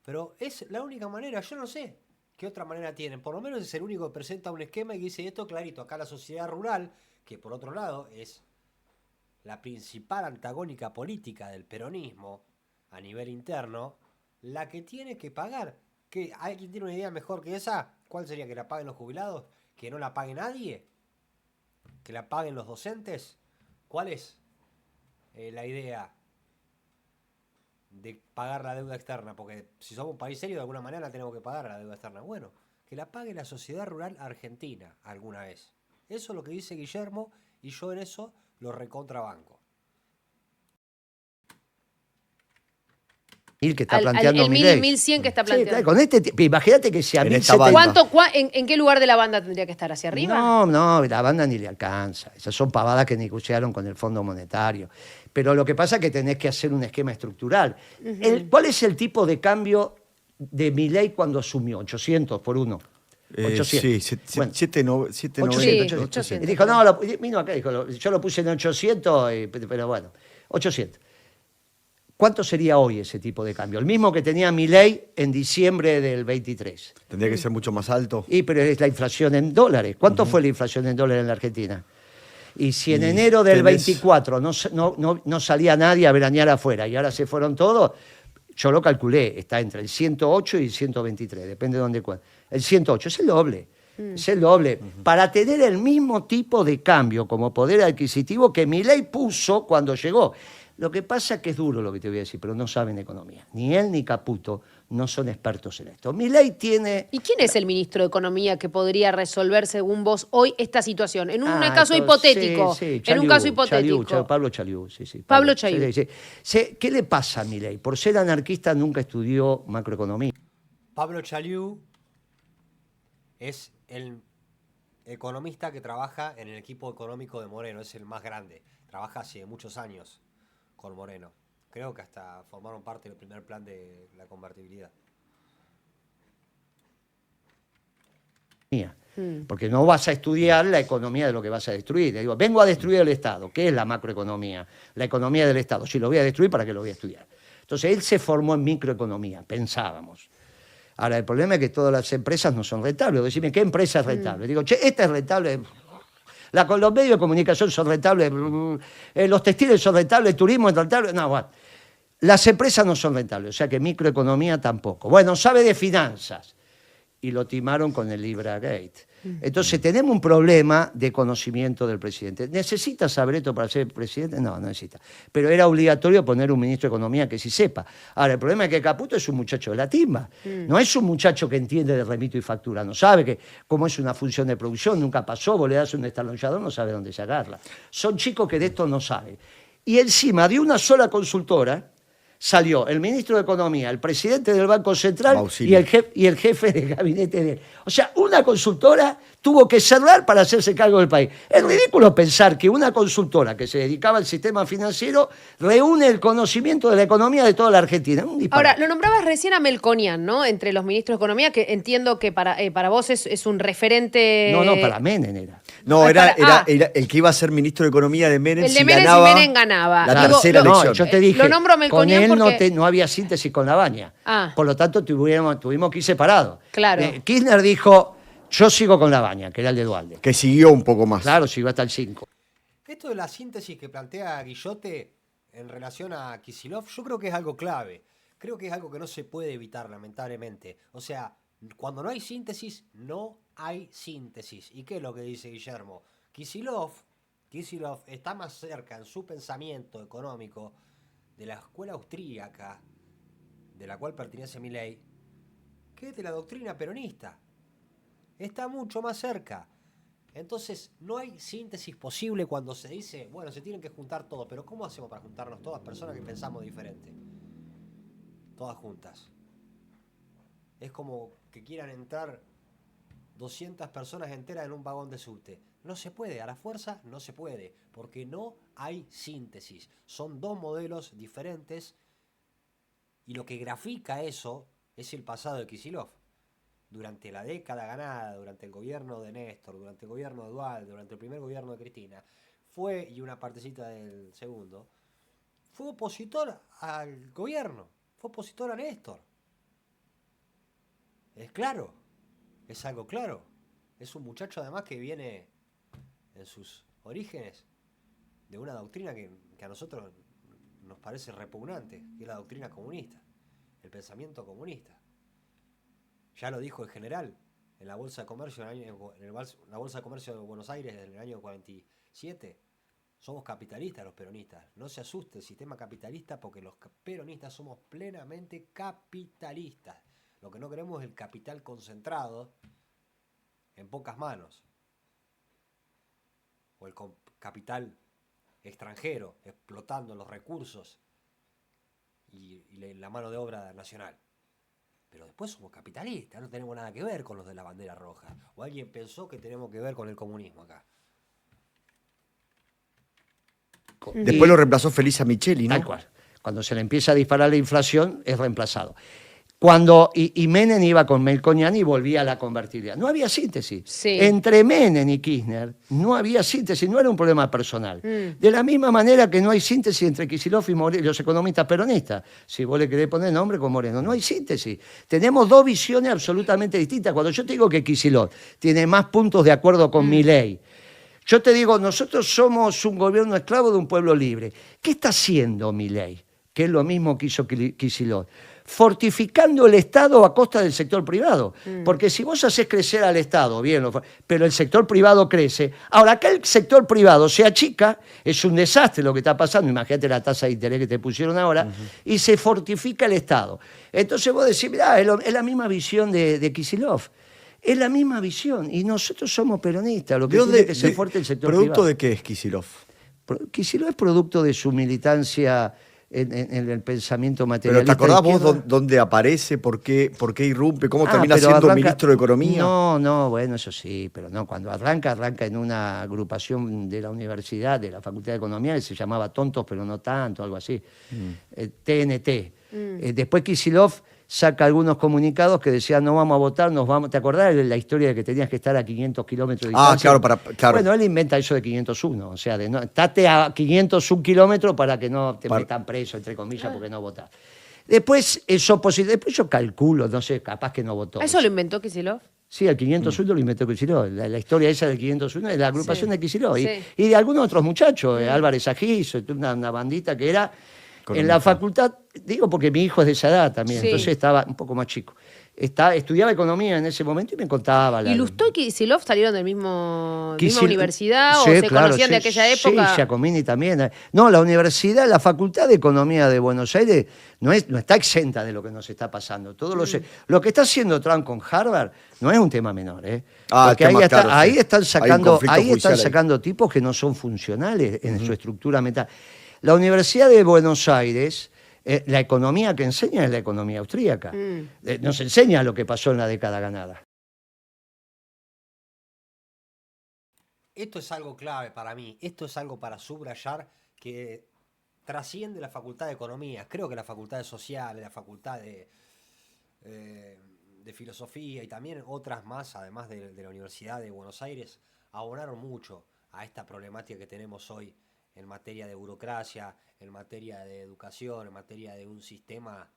Pero es la única manera, yo no sé qué otra manera tienen. Por lo menos es el único que presenta un esquema y dice esto clarito. Acá la sociedad rural, que por otro lado es la principal antagónica política del peronismo a nivel interno, la que tiene que pagar. ¿Que ¿Alguien tiene una idea mejor que esa? ¿Cuál sería? ¿Que la paguen los jubilados? ¿Que no la pague nadie? ¿Que la paguen los docentes? ¿Cuál es la idea de pagar la deuda externa? Porque si somos un país serio, de alguna manera tenemos que pagar la deuda externa. Bueno, que la pague la sociedad rural argentina alguna vez. Eso es lo que dice Guillermo y yo en eso lo recontrabanco. Que está planteando el 1000 y 1100 que está planteando. Sí, con este imagínate que sea 1700. ¿En qué lugar de la banda tendría que estar? ¿Hacia arriba? No, la banda ni le alcanza. Esas son pavadas que negociaron con el Fondo Monetario. Pero lo que pasa es que tenés que hacer un esquema estructural. ¿Cuál es el tipo de cambio de Milei cuando asumió? 800 por uno. 800. Sí, 790. 800. Y dijo, vino acá, dijo, yo lo puse en 800, pero bueno, 800. ¿Cuánto sería hoy ese tipo de cambio? El mismo que tenía Milei en diciembre del 23. Tendría que ser mucho más alto. Pero es la inflación en dólares. ¿Cuánto fue la inflación en dólares en la Argentina? Y si en enero del 24 no salía nadie a veranear afuera y ahora se fueron todos, yo lo calculé, está entre el 108 y el 123, depende de dónde. El 108 es el doble. Es el doble. Para tener el mismo tipo de cambio como poder adquisitivo que Milei puso cuando llegó. Lo que pasa es que es duro lo que te voy a decir, pero no saben economía. Ni él ni Caputo no son expertos en esto. Milei tiene... ¿Y quién es el ministro de Economía que podría resolver, según vos, hoy esta situación? En un caso hipotético. Sí, en un caso hipotético. Pablo Chaliú, sí. Pablo Chaliú. Sí. ¿Qué le pasa a Milei? Por ser anarquista nunca estudió macroeconomía. Pablo Chaliú es el economista que trabaja en el equipo económico de Moreno, es el más grande. Trabaja hace muchos años con Moreno. Creo que hasta formaron parte del primer plan de la convertibilidad. Porque no vas a estudiar la economía de lo que vas a destruir. Le digo, vengo a destruir el Estado. ¿Qué es la macroeconomía? La economía del Estado. Si lo voy a destruir, ¿para qué lo voy a estudiar? Entonces, él se formó en microeconomía, pensábamos. Ahora, el problema es que todas las empresas no son rentables. Decime, ¿qué empresa es rentable? Digo, che, esta es rentable. Los medios de comunicación son rentables, los textiles son rentables, el turismo es rentable. No, bueno. Las empresas no son rentables, o sea que microeconomía tampoco. Bueno, sabe de finanzas. Y lo timaron con el Libra Gate. Entonces tenemos un problema de conocimiento del presidente. ¿Necesita saber esto para ser presidente? No, no necesita. Pero era obligatorio poner un ministro de Economía que sí sepa. Ahora, el problema es que Caputo es un muchacho de la timba. No es un muchacho que entiende de remito y factura. No sabe cómo es una función de producción. Nunca pasó, vos le das un destartallador, no sabe dónde sacarla. Son chicos que de esto no saben. Y encima de una sola consultora salió el ministro de Economía, el presidente del Banco Central y el jefe de gabinete de él. O sea, una consultora tuvo que cerrar para hacerse cargo del país. Es ridículo pensar que una consultora que se dedicaba al sistema financiero reúne el conocimiento de la economía de toda la Argentina. Ahora, lo nombrabas recién a Melconian, ¿no? Entre los ministros de Economía, que entiendo que para vos es un referente... No, para Menem era. No, era el que iba a ser ministro de Economía de Menem. El de Menem si Menem ganaba. La tercera elección. No, yo te dije, lo nombro a Melconian con él porque... no había síntesis con Labaña. Por lo tanto, tuvimos que ir separados. Claro. Kirchner dijo, yo sigo con Labaña, que era el de Duhalde. Que siguió un poco más. Claro, siguió hasta el 5. Esto de la síntesis que plantea Guillote en relación a Kicillof, yo creo que es algo clave. Creo que es algo que no se puede evitar, lamentablemente. O sea, cuando no hay síntesis, no hay síntesis. ¿Y qué es lo que dice Guillermo? Kicillof está más cerca en su pensamiento económico de la escuela austríaca, de la cual pertenece Milei, que de la doctrina peronista. Está mucho más cerca. Entonces, no hay síntesis posible cuando se dice, bueno, se tienen que juntar todos, pero ¿cómo hacemos para juntarnos todas personas que pensamos diferente? Todas juntas. Es como que quieran entrar 200 personas enteras en un vagón de subte. No se puede, a la fuerza no se puede, porque no hay síntesis. Son dos modelos diferentes y lo que grafica eso es el pasado de Kicillof. Durante la década ganada, durante el gobierno de Néstor, durante el gobierno de Duhalde, durante el primer gobierno de Cristina, y una partecita del segundo, fue opositor al gobierno, fue opositor a Néstor. Es claro, es algo claro. Es un muchacho además que viene en sus orígenes de una doctrina que a nosotros nos parece repugnante, que es la doctrina comunista, el pensamiento comunista. Ya lo dijo el general en la Bolsa de Comercio, la Bolsa de Comercio de Buenos Aires en el año 47. Somos capitalistas los peronistas. No se asuste el sistema capitalista porque los peronistas somos plenamente capitalistas. Lo que no queremos es el capital concentrado en pocas manos. O el capital extranjero explotando los recursos y la mano de obra nacional. Pero después somos capitalistas, no tenemos nada que ver con los de la bandera roja. O alguien pensó que tenemos que ver con el comunismo acá. Después lo reemplazó Felisa Micheli, ¿no? Tal cual. Cuando se le empieza a disparar la inflación, es reemplazado. Y Menem iba con Melconian y volvía a la convertibilidad. No había síntesis. Sí. Entre Menem y Kirchner no había síntesis, no era un problema personal. De la misma manera que no hay síntesis entre Kicillof y los economistas peronistas. Si vos le querés poner nombre con Moreno, no hay síntesis. Tenemos dos visiones absolutamente distintas. Cuando yo te digo que Kicillof tiene más puntos de acuerdo con Milei, yo te digo, nosotros somos un gobierno esclavo de un pueblo libre. ¿Qué está haciendo Milei? Que es lo mismo que hizo Kicillof. Fortificando el Estado a costa del sector privado. Porque si vos haces crecer al Estado, bien, pero el sector privado crece, ahora acá el sector privado se achica, es un desastre lo que está pasando, imagínate la tasa de interés que te pusieron ahora, y se fortifica el Estado. Entonces vos decís, mirá, es la misma visión de Kicillof. Es la misma visión, y nosotros somos peronistas, lo que tiene que ser fuerte el sector privado. ¿Producto de qué es Kicillof? Kicillof es producto de su militancia en el pensamiento Pero materialista. ¿te acordás de vos izquierda. dónde aparece, por qué irrumpe, cómo termina Pero siendo arranca- ministro de Economía? No, bueno, eso sí, pero no, cuando arranca en una agrupación de la universidad, de la Facultad de Economía, que se llamaba Tontos, pero no tanto, algo así, TNT. Después Kicillof saca algunos comunicados que decían no vamos a votar, nos vamos. ¿Te acordás de la historia de que tenías que estar a 500 kilómetros de distancia? Claro. Bueno, él inventa eso de 501, o sea, de no, estate a 501 kilómetros para que no te metan preso, entre comillas, porque no votás. Después después yo calculo, no sé, capaz que no votó. ¿Eso lo inventó Kicillof? Sí, el 501 lo inventó Kicillof. La historia esa del 501 es la agrupación Sí, de Kicillof. sí. Y de algunos otros muchachos, Álvarez Agís, una bandita que era en la facultad, digo porque mi hijo es de esa edad también, Sí. entonces estaba un poco más chico. Estudiaba economía en ese momento y me contaba. ¿Y Lustó y Kicillof salieron del misma Kisil- universidad o Sí, se claro, conocían de sí, aquella época? Sí, Giacomini también. No, la universidad, la Facultad de Economía de Buenos Aires no está exenta de lo que nos está pasando. Lo que está haciendo Trump con Harvard no es un tema menor, ¿eh? Porque ahí están sacando tipos que no son funcionales en su estructura mental. La Universidad de Buenos Aires, la economía que enseña es la economía austríaca. Nos enseña lo que pasó en la década ganada. Esto es algo clave para mí, esto es algo para subrayar que trasciende la Facultad de Economía. Creo que la Facultad de Sociales, la Facultad de Filosofía y también otras más, además de la Universidad de Buenos Aires, abonaron mucho a esta problemática que tenemos hoy en materia de burocracia, en materia de educación, en materia de un sistema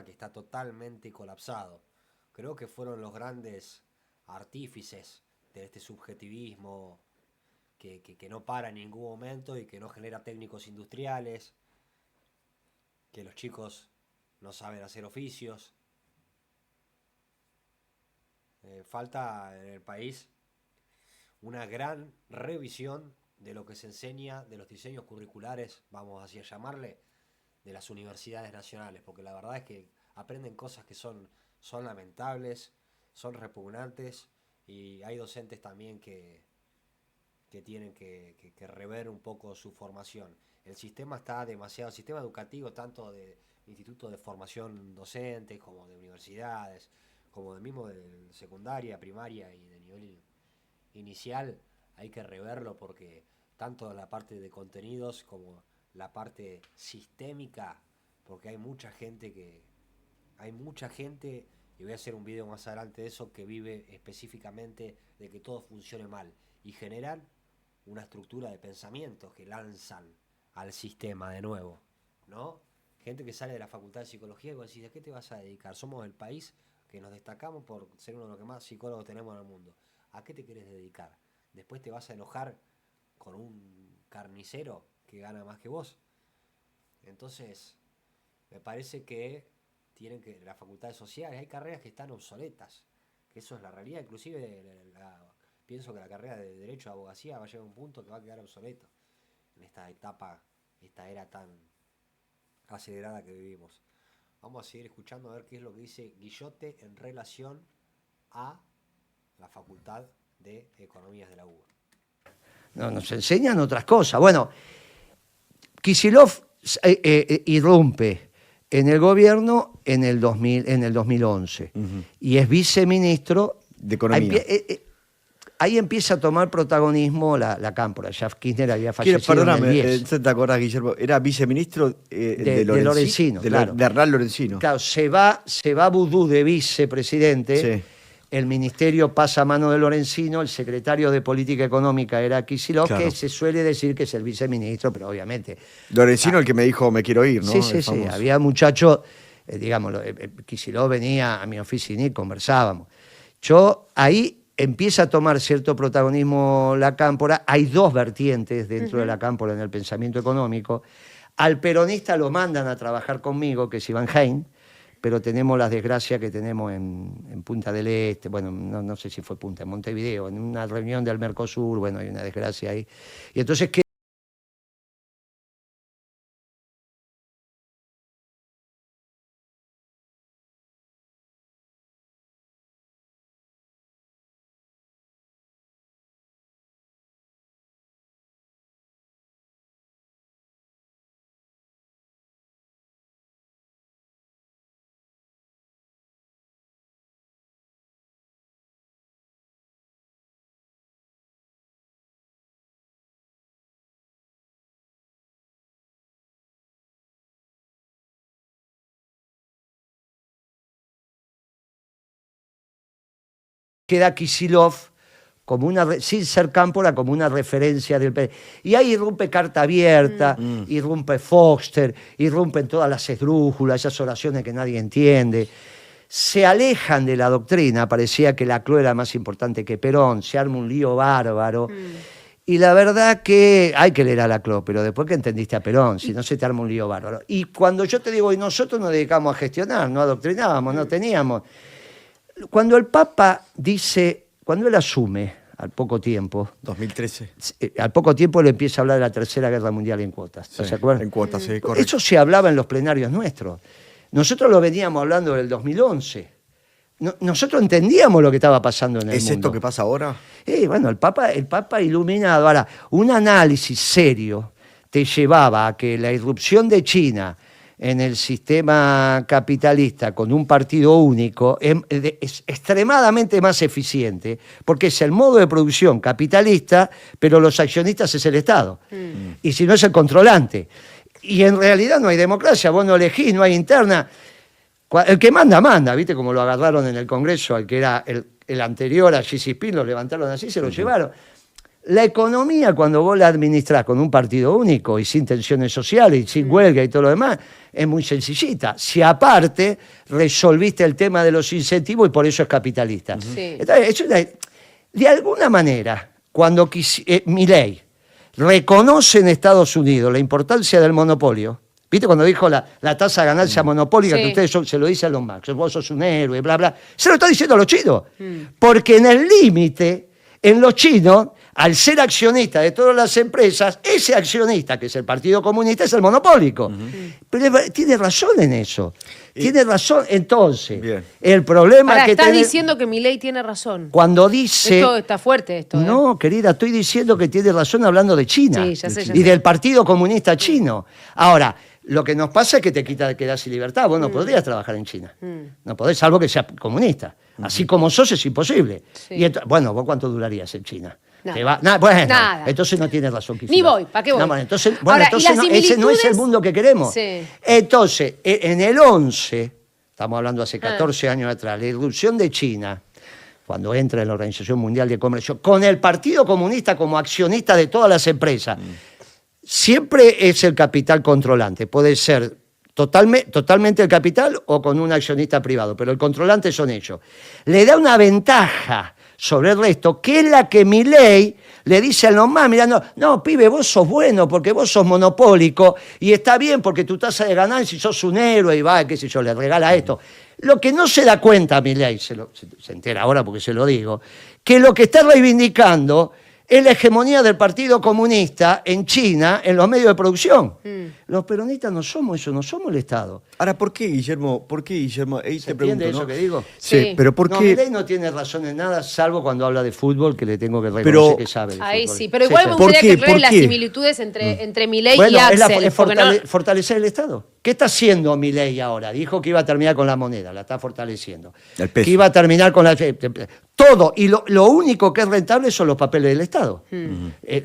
que está totalmente colapsado. Creo que fueron los grandes artífices de este subjetivismo que no para en ningún momento y que no genera técnicos industriales, que los chicos no saben hacer oficios. Falta en el país una gran revisión de lo que se enseña, de los diseños curriculares, vamos así a llamarle, de las universidades nacionales, porque la verdad es que aprenden cosas que son lamentables, son repugnantes, y hay docentes también que tienen que rever un poco su formación. El sistema está demasiado, el sistema educativo, tanto de institutos de formación docente, como de universidades, como de mismo de secundaria, primaria y de nivel inicial, hay que reverlo porque tanto la parte de contenidos como la parte sistémica, porque hay mucha gente, y voy a hacer un video más adelante de eso, que vive específicamente de que todo funcione mal y generan una estructura de pensamientos que lanzan al sistema de nuevo, ¿no? Gente que sale de la Facultad de Psicología y vos decís, ¿a qué te vas a dedicar? Somos el país que nos destacamos por ser uno de los que más psicólogos tenemos en el mundo. ¿A qué te querés dedicar? Después te vas a enojar con un carnicero que gana más que vos. Entonces, me parece que las facultades sociales, hay carreras que están obsoletas, que eso es la realidad. Inclusive pienso que la carrera de Derecho de Abogacía va a llegar a un punto que va a quedar obsoleto en esta etapa, esta era tan acelerada que vivimos. Vamos a seguir escuchando a ver qué es lo que dice Guillote en relación a la Facultad de Economías de la UBA. No, nos enseñan otras cosas. Bueno, Kicillof irrumpe en el gobierno en el 2011 y es viceministro de Economía. Ahí empieza a tomar protagonismo la cámpora. Ya Kirchner había fallecido en el 10. ¿Te acordás, Guillermo? Era viceministro de Lorenzino, claro. De Hernán Lorenzino. Claro, se va Boudou de vicepresidente. Sí. El ministerio pasa a mano de Lorenzino, el secretario de Política Económica era Kicillof, claro, que se suele decir que es el viceministro, pero obviamente... Lorenzino el que me dijo, me quiero ir, ¿no? Sí, había muchachos, Kicillof venía a mi oficina y conversábamos. Ahí empieza a tomar cierto protagonismo la cámpora, hay dos vertientes dentro de la cámpora en el pensamiento económico. Al peronista lo mandan a trabajar conmigo, que es Iván Hein, pero tenemos la desgracia que tenemos en Punta del Este, bueno, no sé si fue Punta, en Montevideo, en una reunión del Mercosur, bueno, hay una desgracia ahí. Y entonces, ¿qué? queda Kicillof como sin ser Cámpora, como una referencia del PD. Y ahí irrumpe Carta Abierta, irrumpe Foster, irrumpen todas las esdrújulas, esas oraciones que nadie entiende. Se alejan de la doctrina, parecía que la CLO era más importante que Perón, se arma un lío bárbaro. Y la verdad que hay que leer a la CLO, pero después que entendiste a Perón, si no se te arma un lío bárbaro. Y cuando yo te digo, y nosotros nos dedicamos a gestionar, no adoctrinábamos, no teníamos. Cuando el Papa dice, cuando él asume, al poco tiempo. 2013. Al poco tiempo le empieza a hablar de la Tercera Guerra Mundial en cuotas. Sí, ¿Se acuerdan? en cuotas, sí, correcto. Eso se hablaba en los plenarios nuestros. Nosotros lo veníamos hablando del 2011. Nosotros entendíamos lo que estaba pasando en el mundo. ¿Es esto que pasa ahora? Bueno, el Papa iluminado. Ahora, un análisis serio te llevaba a que la irrupción de China en el sistema capitalista con un partido único es extremadamente más eficiente porque es el modo de producción capitalista, pero los accionistas es el Estado. Y si no es el controlante. Y en realidad no hay democracia, vos no elegís, no hay interna. El que manda, manda, ¿viste? Como lo agarraron en el Congreso, al que era el anterior a Xi Jinping, lo levantaron así, se lo llevaron. La economía, cuando vos la administrás con un partido único y sin tensiones sociales y sin huelga y todo lo demás, es muy sencillita. Si aparte resolviste el tema de los incentivos y por eso es capitalista. Sí. Entonces, de alguna manera, cuando Milei reconoce en Estados Unidos la importancia del monopolio, ¿viste cuando dijo la tasa de ganancia monopólica, Sí. que ustedes se lo dice a los Marx, vos sos un héroe, bla, bla? Se lo está diciendo a los chinos. Porque en el límite, en los chinos, al ser accionista de todas las empresas, ese accionista, que es el Partido Comunista, es el monopólico. Pero tiene razón en eso. Tiene razón. Entonces, Bien. el problema Ahora, que estás tiene... diciendo que Milei tiene razón. Cuando dice... Esto está fuerte, esto. ¿eh? No, querida, estoy diciendo que tiene razón hablando de China. Sí, ya sé, ya y sé. del Partido Comunista Chino. Ahora, lo que nos pasa es que te quedas sin libertad. Vos no podrías trabajar en China. No podés, salvo que seas comunista. Así como sos, es imposible. Sí. Y bueno, ¿vos cuánto durarías en China? Nada. Bueno, Nada. entonces no tienes razón. Kicillof. Ni voy, ¿para qué voy? No, bueno, entonces, Ahora, ¿y entonces las ese no es el similitudes? mundo que queremos. Sí. Entonces, en el 11, estamos hablando hace 14 años atrás, la irrupción de China, cuando entra en la Organización Mundial de Comercio, con el Partido Comunista como accionista de todas las empresas, siempre es el capital controlante. Puede ser totalmente el capital o con un accionista privado, pero el controlante son ellos. Le da una ventaja sobre el resto, que es la que Milei le dice a los más, mirá, no, pibe, vos sos bueno porque vos sos monopólico y está bien porque tu tasa de ganancia y sos un héroe y va, qué sé yo, le regala esto. Lo que no se da cuenta Milei, se entera ahora porque se lo digo, que lo que está reivindicando es la hegemonía del Partido Comunista en China, en los medios de producción. Los peronistas no somos eso, no somos el Estado. Ahora, ¿por qué, Guillermo? Ahí ¿Se te entiende pregunto, eso ¿no? que digo? Sí, Sí. pero ¿por No, qué? Milei no tiene razón en nada, salvo cuando habla de fútbol, que le tengo que reconocer Pero- que sabe de Ahí fútbol. sí, pero igual me ¿Por gustaría qué? que aclares ¿Por las qué? similitudes entre Milei Bueno, y es Axel. porque no- fortalecer el Estado. ¿Qué está haciendo Milei ahora? Dijo que iba a terminar con la moneda, la está fortaleciendo. El peso. Que iba a terminar con la... Todo, y lo único que es rentable son los papeles del Estado.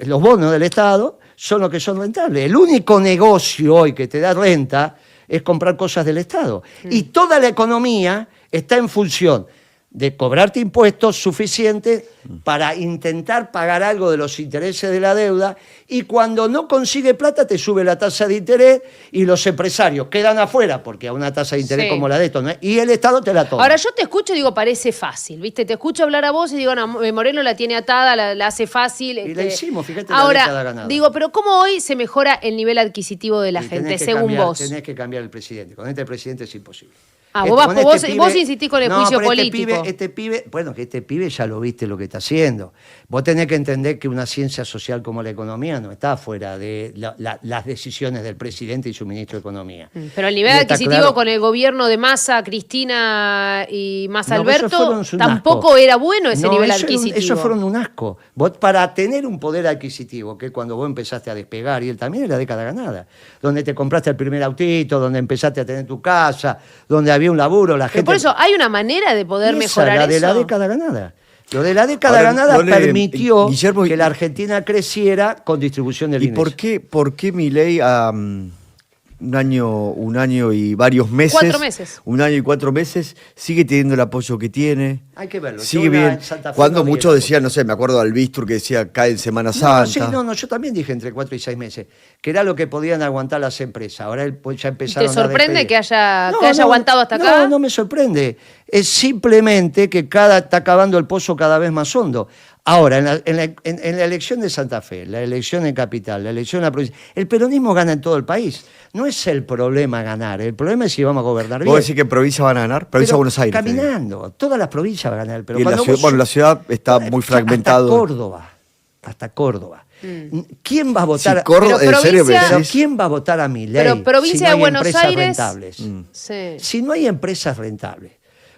Los bonos del Estado son los que son rentables. El único negocio hoy que te da renta es comprar cosas del Estado. Y toda la economía está en función de cobrarte impuestos suficientes para intentar pagar algo de los intereses de la deuda, y cuando no consigue plata te sube la tasa de interés y los empresarios quedan afuera porque a una tasa de interés Sí. como la de esto, ¿no? Y el Estado te la toma. Ahora yo te escucho y digo, parece fácil, ¿viste? Te escucho hablar a vos y digo, no, Moreno la tiene atada, la hace fácil. Y la hicimos, fíjate la Ahora, década ganada. digo, pero ¿cómo hoy se mejora el nivel adquisitivo de la Y gente, tenés que según cambiar- vos? Tenés que cambiar el presidente. Con este presidente es imposible. Ah, Con vos insistís con el juicio pero político. Este pibe, bueno, que este pibe ya lo viste lo que está haciendo. Vos tenés que entender que una ciencia social como la economía no está fuera de las decisiones del presidente y su ministro de Economía. Pero el nivel Y está adquisitivo claro- con el gobierno de Massa, Cristina y Massa No, esos Alberto, fueron un tampoco asco. era bueno ese No, nivel eso era adquisitivo. Eso fueron un asco. Vos, para tener un poder adquisitivo, que cuando vos empezaste a despegar, y él también era década ganada, donde te compraste el primer autito, donde empezaste a tener tu casa, donde había un laburo, la Pero gente... por eso hay una manera de poder Esa, mejorar la de eso. la década ganada. Lo de la década Ahora, ganada no le- permitió Guillermo, que la Argentina creciera con distribución del ¿Y ingreso. por qué Milei un año y varios meses. 4 meses. 1 año y 4 meses, sigue teniendo el apoyo que tiene. Hay que verlo. Sigue Yo bien. en Santa Fe Cuando no vi muchos el decían, no sé, me acuerdo de Albistur que decía cae en Semana No, Santa. sí, yo también dije entre 4 y 6 meses, que era lo que podían aguantar las empresas. Ahora pues, ya empezaron ¿Te sorprende a que haya No, no, aguantado hasta acá? No, no me sorprende. Es simplemente que está acabando el pozo cada vez más hondo. Ahora, en la elección de Santa Fe, la elección en Capital, la elección en la provincia, el peronismo gana en todo el país. No es el problema ganar, el problema es si vamos a gobernar bien. ¿Vos decís que en provincia van a ganar? Provincia de Pero Buenos Aires. caminando, todas las provincias van a ganar. Pero Y en la cuando ciudad, vos- bueno, la ciudad está muy fragmentado. Hasta Córdoba. ¿Quién va a votar? Si Córdoba, Pero ¿en serio me provincia- Pero decís? ¿quién va a votar a Milei Pero provincia si no de hay Buenos empresas Aires- rentables? Sí. Si no hay empresas rentables.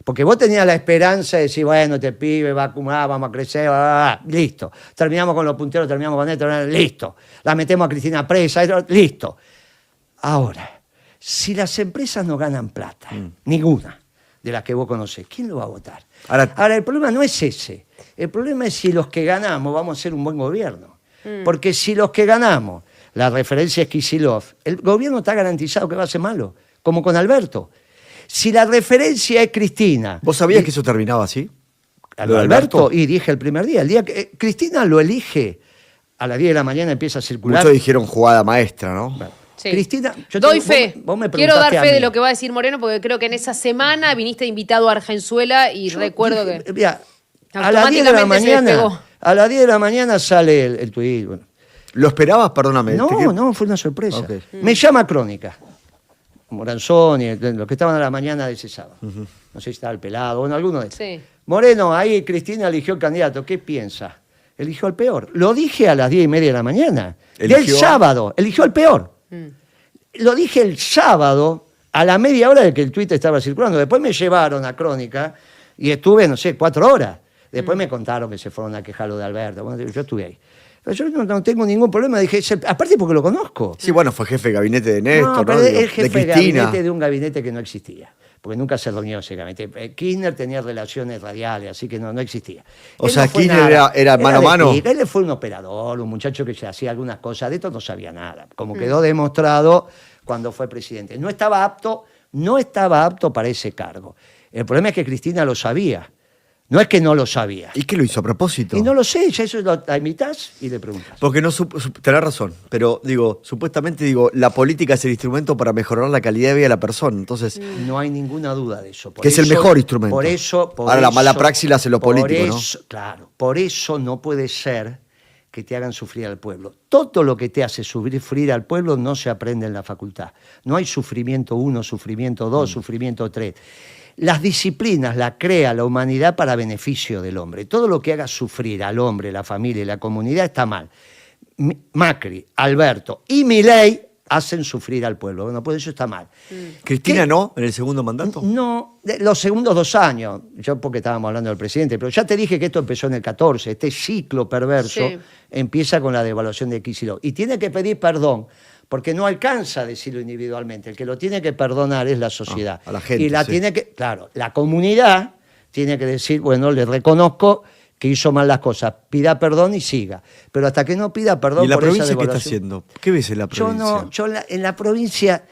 Porque vos tenías la esperanza de decir, bueno, este pibe va a acumular, vamos a crecer, bla, bla, bla, listo. Terminamos con los punteros, terminamos con esto, listo. La metemos a Cristina presa, listo. Ahora, si las empresas no ganan plata, ninguna de las que vos conocés, ¿quién lo va a votar? Ahora, el problema no es ese. El problema es si los que ganamos vamos a hacer un buen gobierno. Porque si los que ganamos, la referencia es Kicillof, el gobierno está garantizado que va a ser malo, como con Alberto. Si la referencia es Cristina... ¿Vos sabías que eso terminaba así? ¿A ¿Lo de Alberto? Alberto? Y dije el primer día. El día que Cristina lo elige, a las 10 de la mañana empieza a circular. Muchos dijeron jugada maestra, ¿no? Sí. Cristina, Doy fe. Vos me Quiero dar preguntaste a fe de mí. lo que va a decir Moreno, porque creo que en esa semana viniste invitado a Argenzuela y Yo recuerdo dije, que... mirá, a las 10 de la Automáticamente se despegó. mañana, a las 10 de la mañana sale el tuit. Bueno. ¿Lo esperabas? Perdóname. No, fue una sorpresa. Ok. Me llama Crónica. Moranzoni, los que estaban a la mañana de ese sábado. No sé si estaba el pelado, bueno, alguno de ellos. Sí. Moreno, ahí Cristina eligió el candidato. ¿Qué piensa? Eligió al peor. Lo dije a las 10:30 de la mañana. Del ¿Eligió? sábado. Eligió al peor. Lo dije el sábado a la media hora de que el tuit estaba circulando. Después me llevaron a Crónica y estuve, no sé, 4 horas. Después me contaron que se fueron a quejar lo de Alberto. Bueno, yo estuve ahí. Pero yo no tengo ningún problema. Dije, aparte porque lo conozco. Sí, bueno, fue jefe de gabinete de Néstor, ¿no? pero Digo, es jefe de Cristina. gabinete de un gabinete que no existía. Porque nunca se reunió ese gabinete. Kirchner tenía relaciones radiales, así que no existía. O Él sea, no fue Kirchner nada. era mano a de mano. pica. Él fue un operador, un muchacho que se hacía algunas cosas. De esto no sabía nada. Como quedó demostrado cuando fue presidente. No estaba apto para ese cargo. El problema es que Cristina lo sabía. No es que no lo sabía. ¿Y qué lo hizo a propósito? Y no lo sé, ya eso lo imitas y le preguntas. Porque no tenés razón, pero digo, supuestamente la política es el instrumento para mejorar la calidad de vida de la persona. Entonces, No hay ninguna duda de eso. Por Que es el eso- mejor instrumento. Por eso. Ahora, la mala praxis la hace lo por político, ¿no? eso, claro. Por eso no puede ser que te hagan sufrir al pueblo. Todo lo que te hace sufrir al pueblo no se aprende en la facultad. No hay sufrimiento 1, sufrimiento 2, sufrimiento 3. Las disciplinas las crea la humanidad para beneficio del hombre. Todo lo que haga sufrir al hombre, la familia y la comunidad está mal. Macri, Alberto y Milei hacen sufrir al pueblo. Bueno, pues eso está mal. ¿Cristina ¿Qué? no en el segundo mandato? No, los segundos 2 años, yo porque estábamos hablando del presidente, pero ya te dije que esto empezó en el 14, este ciclo perverso Sí. empieza con la devaluación de Kicillof. Y tiene que pedir perdón, porque no alcanza a decirlo individualmente, el que lo tiene que perdonar es la sociedad. a la gente, Y la sí. tiene que, claro, la comunidad tiene que decir, bueno, le reconozco que hizo mal las cosas, pida perdón y siga. Pero hasta que no pida perdón ¿Y en la por esa provincia qué está devaluación- haciendo? ¿Qué ves en la yo provincia? no, en la provincia,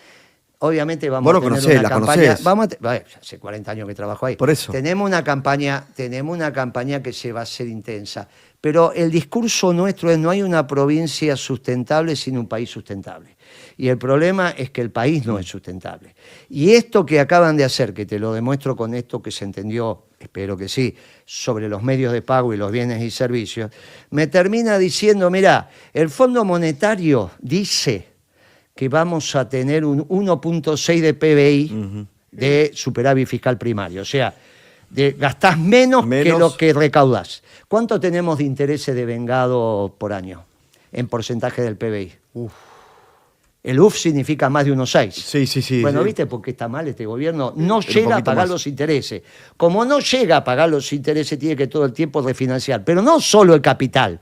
obviamente vamos Vos a lo tener conocés, una la campaña. conocés. Hace 40 años que trabajo ahí. Por eso. Tenemos una campaña que se va a hacer intensa. Pero el discurso nuestro es: no hay una provincia sustentable sin un país sustentable. Y el problema es que el país no es sustentable. Y esto que acaban de hacer, que te lo demuestro con esto que se entendió, espero que sí, sobre los medios de pago y los bienes y servicios, me termina diciendo, mirá, el Fondo Monetario dice que vamos a tener un 1.6 de PBI de superávit fiscal primario. O sea, gastás menos que lo que recaudás. ¿Cuánto tenemos de intereses de vengado por año en porcentaje del PBI? El UF significa más de 1,6. Sí. Bueno, sí. ¿viste por qué está mal este gobierno? No Pero un llega a poquito pagar más. los intereses. Como no llega a pagar los intereses, tiene que todo el tiempo refinanciar. Pero no solo el capital.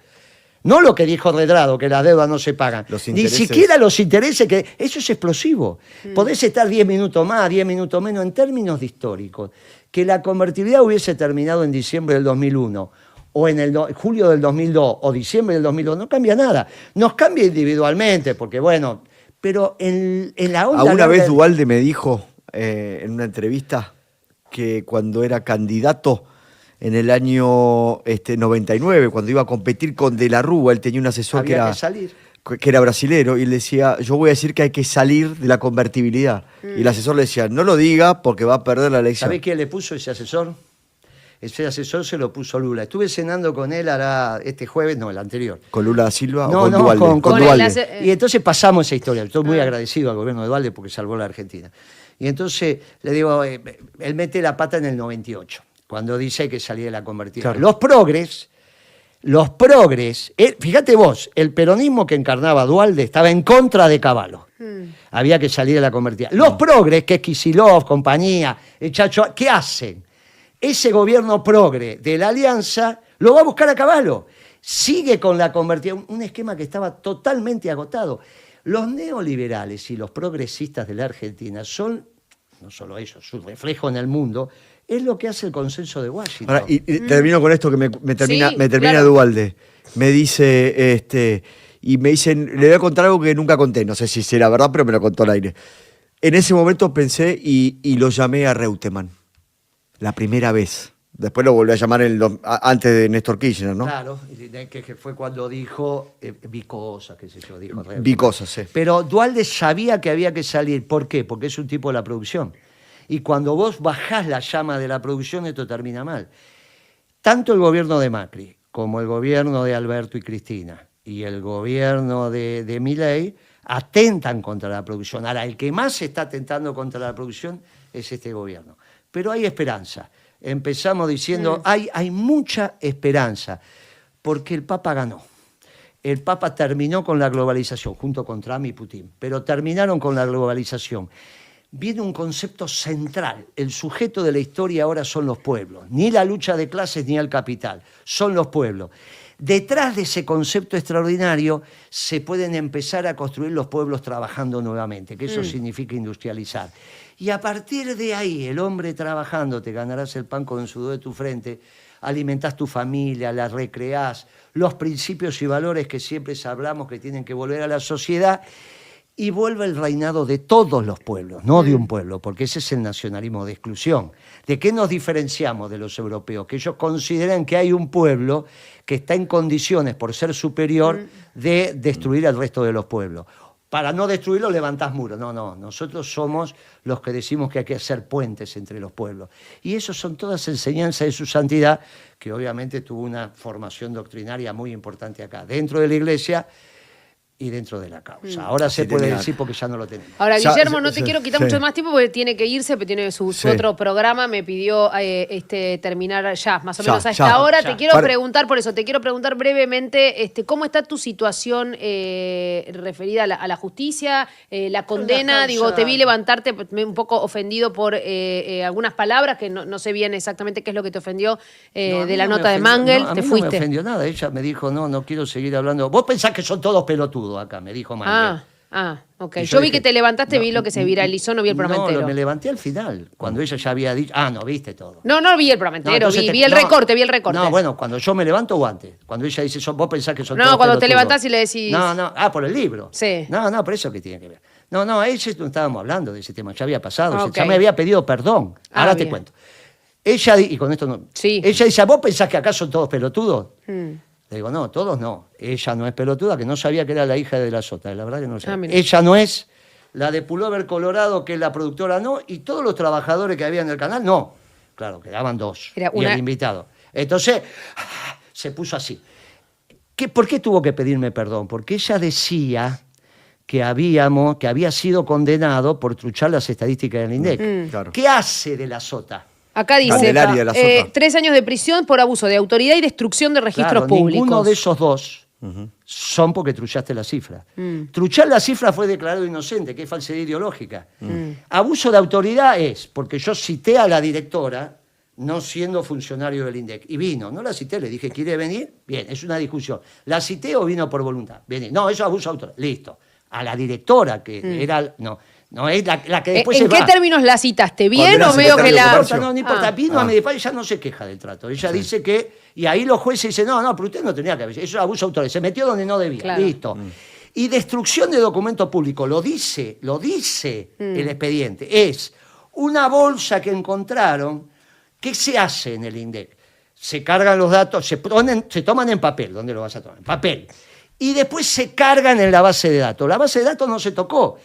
No lo que dijo Redrado, que las deudas no se pagan. Los Ni intereses. siquiera los intereses, que eso es explosivo. Podés estar 10 minutos más, 10 minutos menos, en términos de históricos. Que la convertibilidad hubiese terminado en diciembre del 2001, o en julio del 2002, o diciembre del 2002, no cambia nada. Nos cambia individualmente, porque bueno, Pero en la onda... Una vez Duhalde me dijo en una entrevista que cuando era candidato en el año 99, cuando iba a competir con De la Rúa, él tenía un asesor que era brasilero, y él decía, yo voy a decir que hay que salir de la convertibilidad. Y el asesor le decía, no lo diga porque va a perder la elección. ¿Sabés quién le puso ese asesor? Ese asesor se lo puso Lula. Estuve cenando con él este jueves, no, el anterior. ¿Con Lula da Silva no, o con Duhalde? Con Duhalde. Y entonces pasamos esa historia. Estoy muy agradecido al gobierno de Duhalde porque salvó a la Argentina. Y entonces le digo, él mete la pata en el 98, cuando dice que salía de la convertida. Claro. Los progres, fíjate vos, el peronismo que encarnaba Duhalde estaba en contra de Cavallo. Había que salir de la convertida. Los progres, que es Kicillof, compañía, el Chacho, ¿qué hacen? Ese gobierno progre de la Alianza lo va a buscar a Cavallo. Sigue con la convertida, un esquema que estaba totalmente agotado. Los neoliberales y los progresistas de la Argentina son, no solo ellos, su reflejo en el mundo, es lo que hace el consenso de Washington. Ahora, y termino con esto que me termina claro. Duhalde. Me dice, y me dicen, le voy a contar algo que nunca conté, no sé si será verdad, pero me lo contó al aire. En ese momento pensé y lo llamé a Reutemann, la primera vez. Después lo volví a llamar antes de Néstor Kirchner, ¿no? Claro, que fue cuando dijo, vi cosas, qué sé yo, dijo. Vi cosas, sí. Pero Duhalde sabía que había que salir. ¿Por qué? Porque es un tipo de la producción. Y cuando vos bajás la llama de la producción, esto termina mal. Tanto el gobierno de Macri, como el gobierno de Alberto y Cristina, y el gobierno de Milei, atentan contra la producción. Ahora, el que más está atentando contra la producción es este gobierno. Pero hay esperanza. Empezamos diciendo, hay mucha esperanza, porque el Papa ganó. El Papa terminó con la globalización, junto con Trump y Putin, pero terminaron con la globalización. Viene un concepto central. El sujeto de la historia ahora son los pueblos. Ni la lucha de clases ni el capital. Son los pueblos. Detrás de ese concepto extraordinario se pueden empezar a construir los pueblos trabajando nuevamente, que eso significa industrializar. Y a partir de ahí, el hombre trabajando, te ganarás el pan con el sudor de tu frente, alimentás tu familia, la recreás, los principios y valores que siempre hablamos que tienen que volver a la sociedad, y vuelve el reinado de todos los pueblos, no de un pueblo, porque ese es el nacionalismo de exclusión. ¿De qué nos diferenciamos de los europeos? Que ellos consideran que hay un pueblo que está en condiciones, por ser superior, de destruir al resto de los pueblos. Para no destruirlo levantás muros. No, nosotros somos los que decimos que hay que hacer puentes entre los pueblos. Y eso son todas enseñanzas de su santidad, que obviamente tuvo una formación doctrinaria muy importante acá, dentro de la Iglesia y dentro de la causa. Ahora se puede decir porque ya no lo tenemos. Ahora, Guillermo, no te quiero quitar mucho más tiempo porque tiene que irse, pero tiene su otro programa. Me pidió terminar ya, más o menos a esta hora. Te quiero preguntar, por eso, te quiero preguntar brevemente cómo está tu situación referida a la justicia, la condena. Digo, te vi levantarte un poco ofendido por algunas palabras, que no sé bien exactamente qué es lo que te ofendió de la nota de Mangel. Te fuiste. No me ofendió nada. Ella me dijo, no quiero seguir hablando. Vos pensás que son todos pelotudos acá, me dijo Mangel. Ok. Yo vi que te levantaste, vi lo que se viralizó, no vi el programa entero. No, me levanté al final, cuando ella ya había dicho... no viste todo. No vi el programa entero, vi el recorte, No, bueno, cuando yo me levanto o antes. Cuando ella dice, vos pensás que son todos cuando pelotudos. te levantás y le decís... por el libro. Sí. No, por eso que tiene que ver. No, ella no estábamos hablando de ese tema, ya había pasado, ya me había pedido perdón. Ahora te cuento. Ella, y con esto no... Sí. Ella dice, ¿vos pensás que acá son todos pelotudos? Le digo, no, todos no. Ella no es pelotuda, que no sabía que era la hija de la Sota. La verdad que no sabía. Ella no es la de Pullover Colorado, que es la productora, no. Y todos los trabajadores que había en el canal, no. Claro, quedaban dos. Y el invitado. Entonces, se puso así. ¿Por qué tuvo que pedirme perdón? Porque ella decía que había sido condenado por truchar las estadísticas del INDEC. Claro. ¿Qué hace de la Sota? Acá dice, 3 años de prisión por abuso de autoridad y destrucción de registros públicos. Ninguno de esos dos son porque truchaste la cifra. Truchar la cifra fue declarado inocente, que es falsedad ideológica. Abuso de autoridad es porque yo cité a la directora no siendo funcionario del INDEC. Y vino, no la cité, le dije, ¿quiere venir? Bien, es una discusión. ¿La cité o vino por voluntad? Bien, no, eso es abuso de autoridad. Listo. A la directora, que era... No es la que después ¿En qué términos la citaste? ¿Bien o medio que la...? No importa. Vino a Medipal y ya no se queja del trato. Ella dice que... Y ahí los jueces dicen, no, pero usted no tenía que haber... Eso es abuso de autoridad. Se metió donde no debía. Claro. Listo. Y destrucción de documentos públicos, lo dice el expediente, es una bolsa que encontraron. ¿Qué se hace en el INDEC? Se cargan los datos, se toman en papel. ¿Dónde lo vas a tomar? En papel. Y después se cargan en la base de datos. La base de datos no se tocó.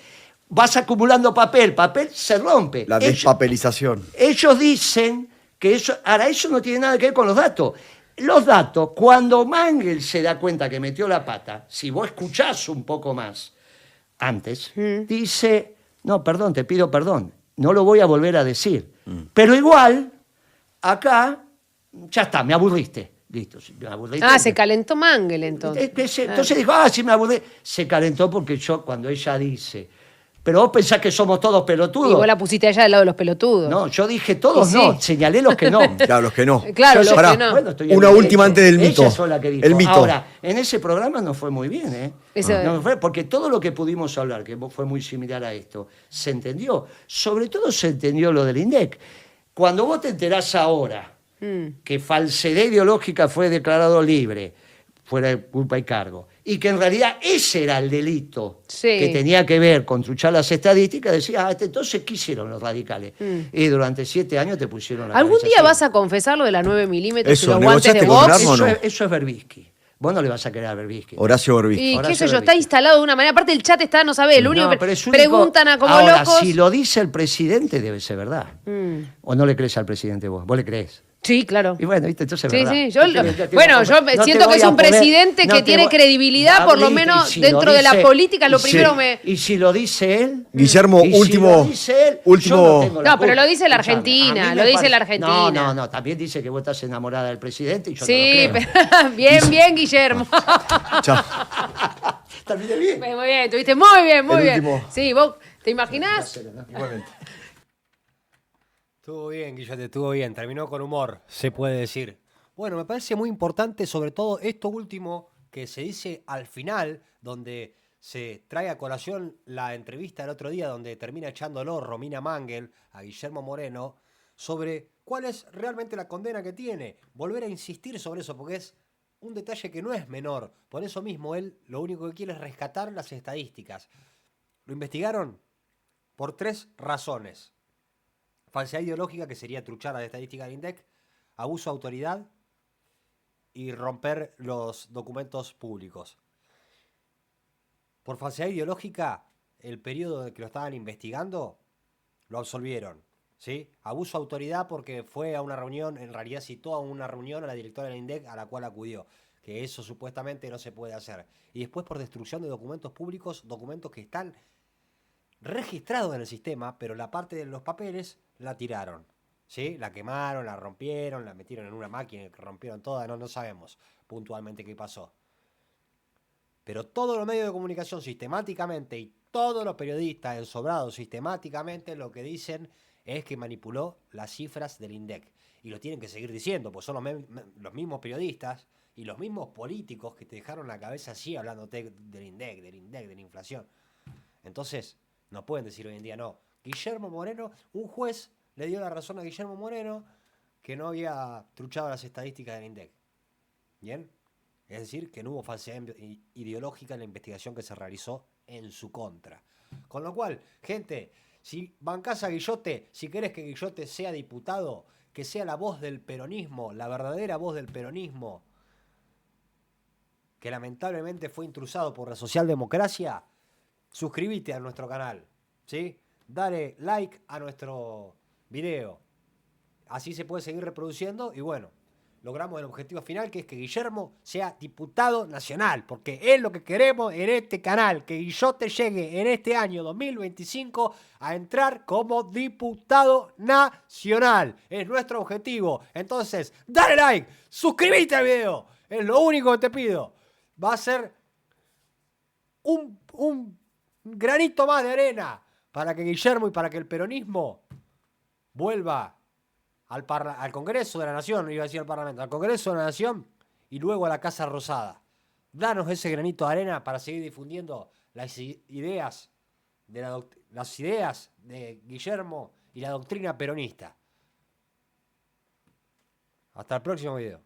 Vas acumulando papel se rompe. La despapelización. Ellos dicen que eso no tiene nada que ver con los datos. Los datos, cuando Mangel se da cuenta que metió la pata, si vos escuchás un poco más antes, dice, no, perdón, te pido perdón, no lo voy a volver a decir. Pero igual, acá, ya está, me aburriste. Listo, me aburriste. Se calentó Mangel entonces. Entonces dijo, sí, me aburrí. Se calentó porque cuando ella dice, pero vos pensás que somos todos pelotudos. Y vos la pusiste allá del lado de los pelotudos. No, yo dije todos Sí. no, señalé los que no. Claro, los que no. Claro, los Pará, que no. Bueno, estoy en una mi última derecho. antes del mito. Ella fue la que dijo. El mito. Ahora, en ese programa no fue muy bien, ¿eh? Eso- No fue, porque todo lo que pudimos hablar, que fue muy similar a esto, se entendió. Sobre todo se entendió lo del INDEC. Cuando vos te enterás ahora que falsedad ideológica fue declarado libre, fuera de culpa y cargo, y que en realidad ese era el delito Sí. que tenía que ver con truchar las estadísticas, decía, entonces, ¿qué hicieron los radicales? Y durante 7 años te pusieron la ¿Algún cabeza día así. vas a confesar lo de la 9 milímetros y Eso, los guantes de ¿negociaste con box? Erasmo o no? Eso es Berbisky. Vos no le vas a querer a Berbisky. Horacio Berbisky. Y Horacio qué sé yo, Berbisky. está instalado de una manera. Aparte el chat está, no sabés, lo único No, que pero es único. preguntan a como Ahora, locos. si lo dice el presidente, debe ser verdad. ¿O no le crees al presidente vos? ¿Vos le crees? Sí, claro. Y bueno, ¿viste? Entonces es Sí, verdad. sí, Bueno, yo siento que es un presidente que tiene credibilidad, por lo menos dentro de la política, lo primero me... Y si lo dice él... Guillermo, y si último. lo dice él, último- yo no tengo la No, pero culpa. lo dice la Escuchame, Argentina, a mí lo me dice parece- la Argentina. No, también dice que vos estás enamorada del presidente y yo Sí, no lo creo. pero- bien, Guillermo. Chao. ¿También bien? Muy bien, estuviste muy bien, muy El bien. último. Sí, vos, ¿te imaginás? Igualmente. Estuvo bien, Guillote, estuvo bien. Terminó con humor, se puede decir. Bueno, me parece muy importante, sobre todo esto último que se dice al final, donde se trae a colación la entrevista del otro día, donde termina echándolo Romina Mangel a Guillermo Moreno, sobre cuál es realmente la condena que tiene. Volver a insistir sobre eso, porque es un detalle que no es menor. Por eso mismo, él lo único que quiere es rescatar las estadísticas. Lo investigaron por 3 razones. Falsedad ideológica, que sería truchar las estadísticas del INDEC, abuso de autoridad y romper los documentos públicos. Por falsedad ideológica, el periodo en que lo estaban investigando, lo absolvieron, ¿sí? Abuso de autoridad porque fue a una reunión, en realidad citó a una reunión a la directora del INDEC a la cual acudió, que eso supuestamente no se puede hacer. Y después por destrucción de documentos públicos, documentos que están registrados en el sistema, pero la parte de los papeles la tiraron, ¿sí? La quemaron, la rompieron, la metieron en una máquina y rompieron toda, no sabemos puntualmente qué pasó. Pero todos los medios de comunicación sistemáticamente y todos los periodistas ensobrados sistemáticamente lo que dicen es que manipuló las cifras del INDEC. Y lo tienen que seguir diciendo, pues son los mismos periodistas y los mismos políticos que te dejaron la cabeza así hablándote del INDEC, de la inflación. Entonces, no pueden decir hoy en día no. Guillermo Moreno, un juez le dio la razón a Guillermo Moreno que no había truchado las estadísticas del INDEC. ¿Bien? Es decir, que no hubo falsedad ideológica en la investigación que se realizó en su contra. Con lo cual, gente, si bancás a Guillote, si querés que Guillote sea diputado, que sea la voz del peronismo, la verdadera voz del peronismo, que lamentablemente fue intrusado por la socialdemocracia, suscríbete a nuestro canal, ¿sí? Dale like a nuestro video. Así se puede seguir reproduciendo y bueno, logramos el objetivo final, que es que Guillermo sea diputado nacional, porque es lo que queremos en este canal, que Guillote llegue en este año 2025 a entrar como diputado nacional. Es nuestro objetivo. Entonces, dale like, suscríbete al video, es lo único que te pido. Va a ser un granito más de arena para que Guillermo y para que el peronismo vuelva al Congreso de la Nación, iba a decir al Parlamento, al Congreso de la Nación y luego a la Casa Rosada. Danos ese granito de arena para seguir difundiendo las ideas de Guillermo y la doctrina peronista. Hasta el próximo video.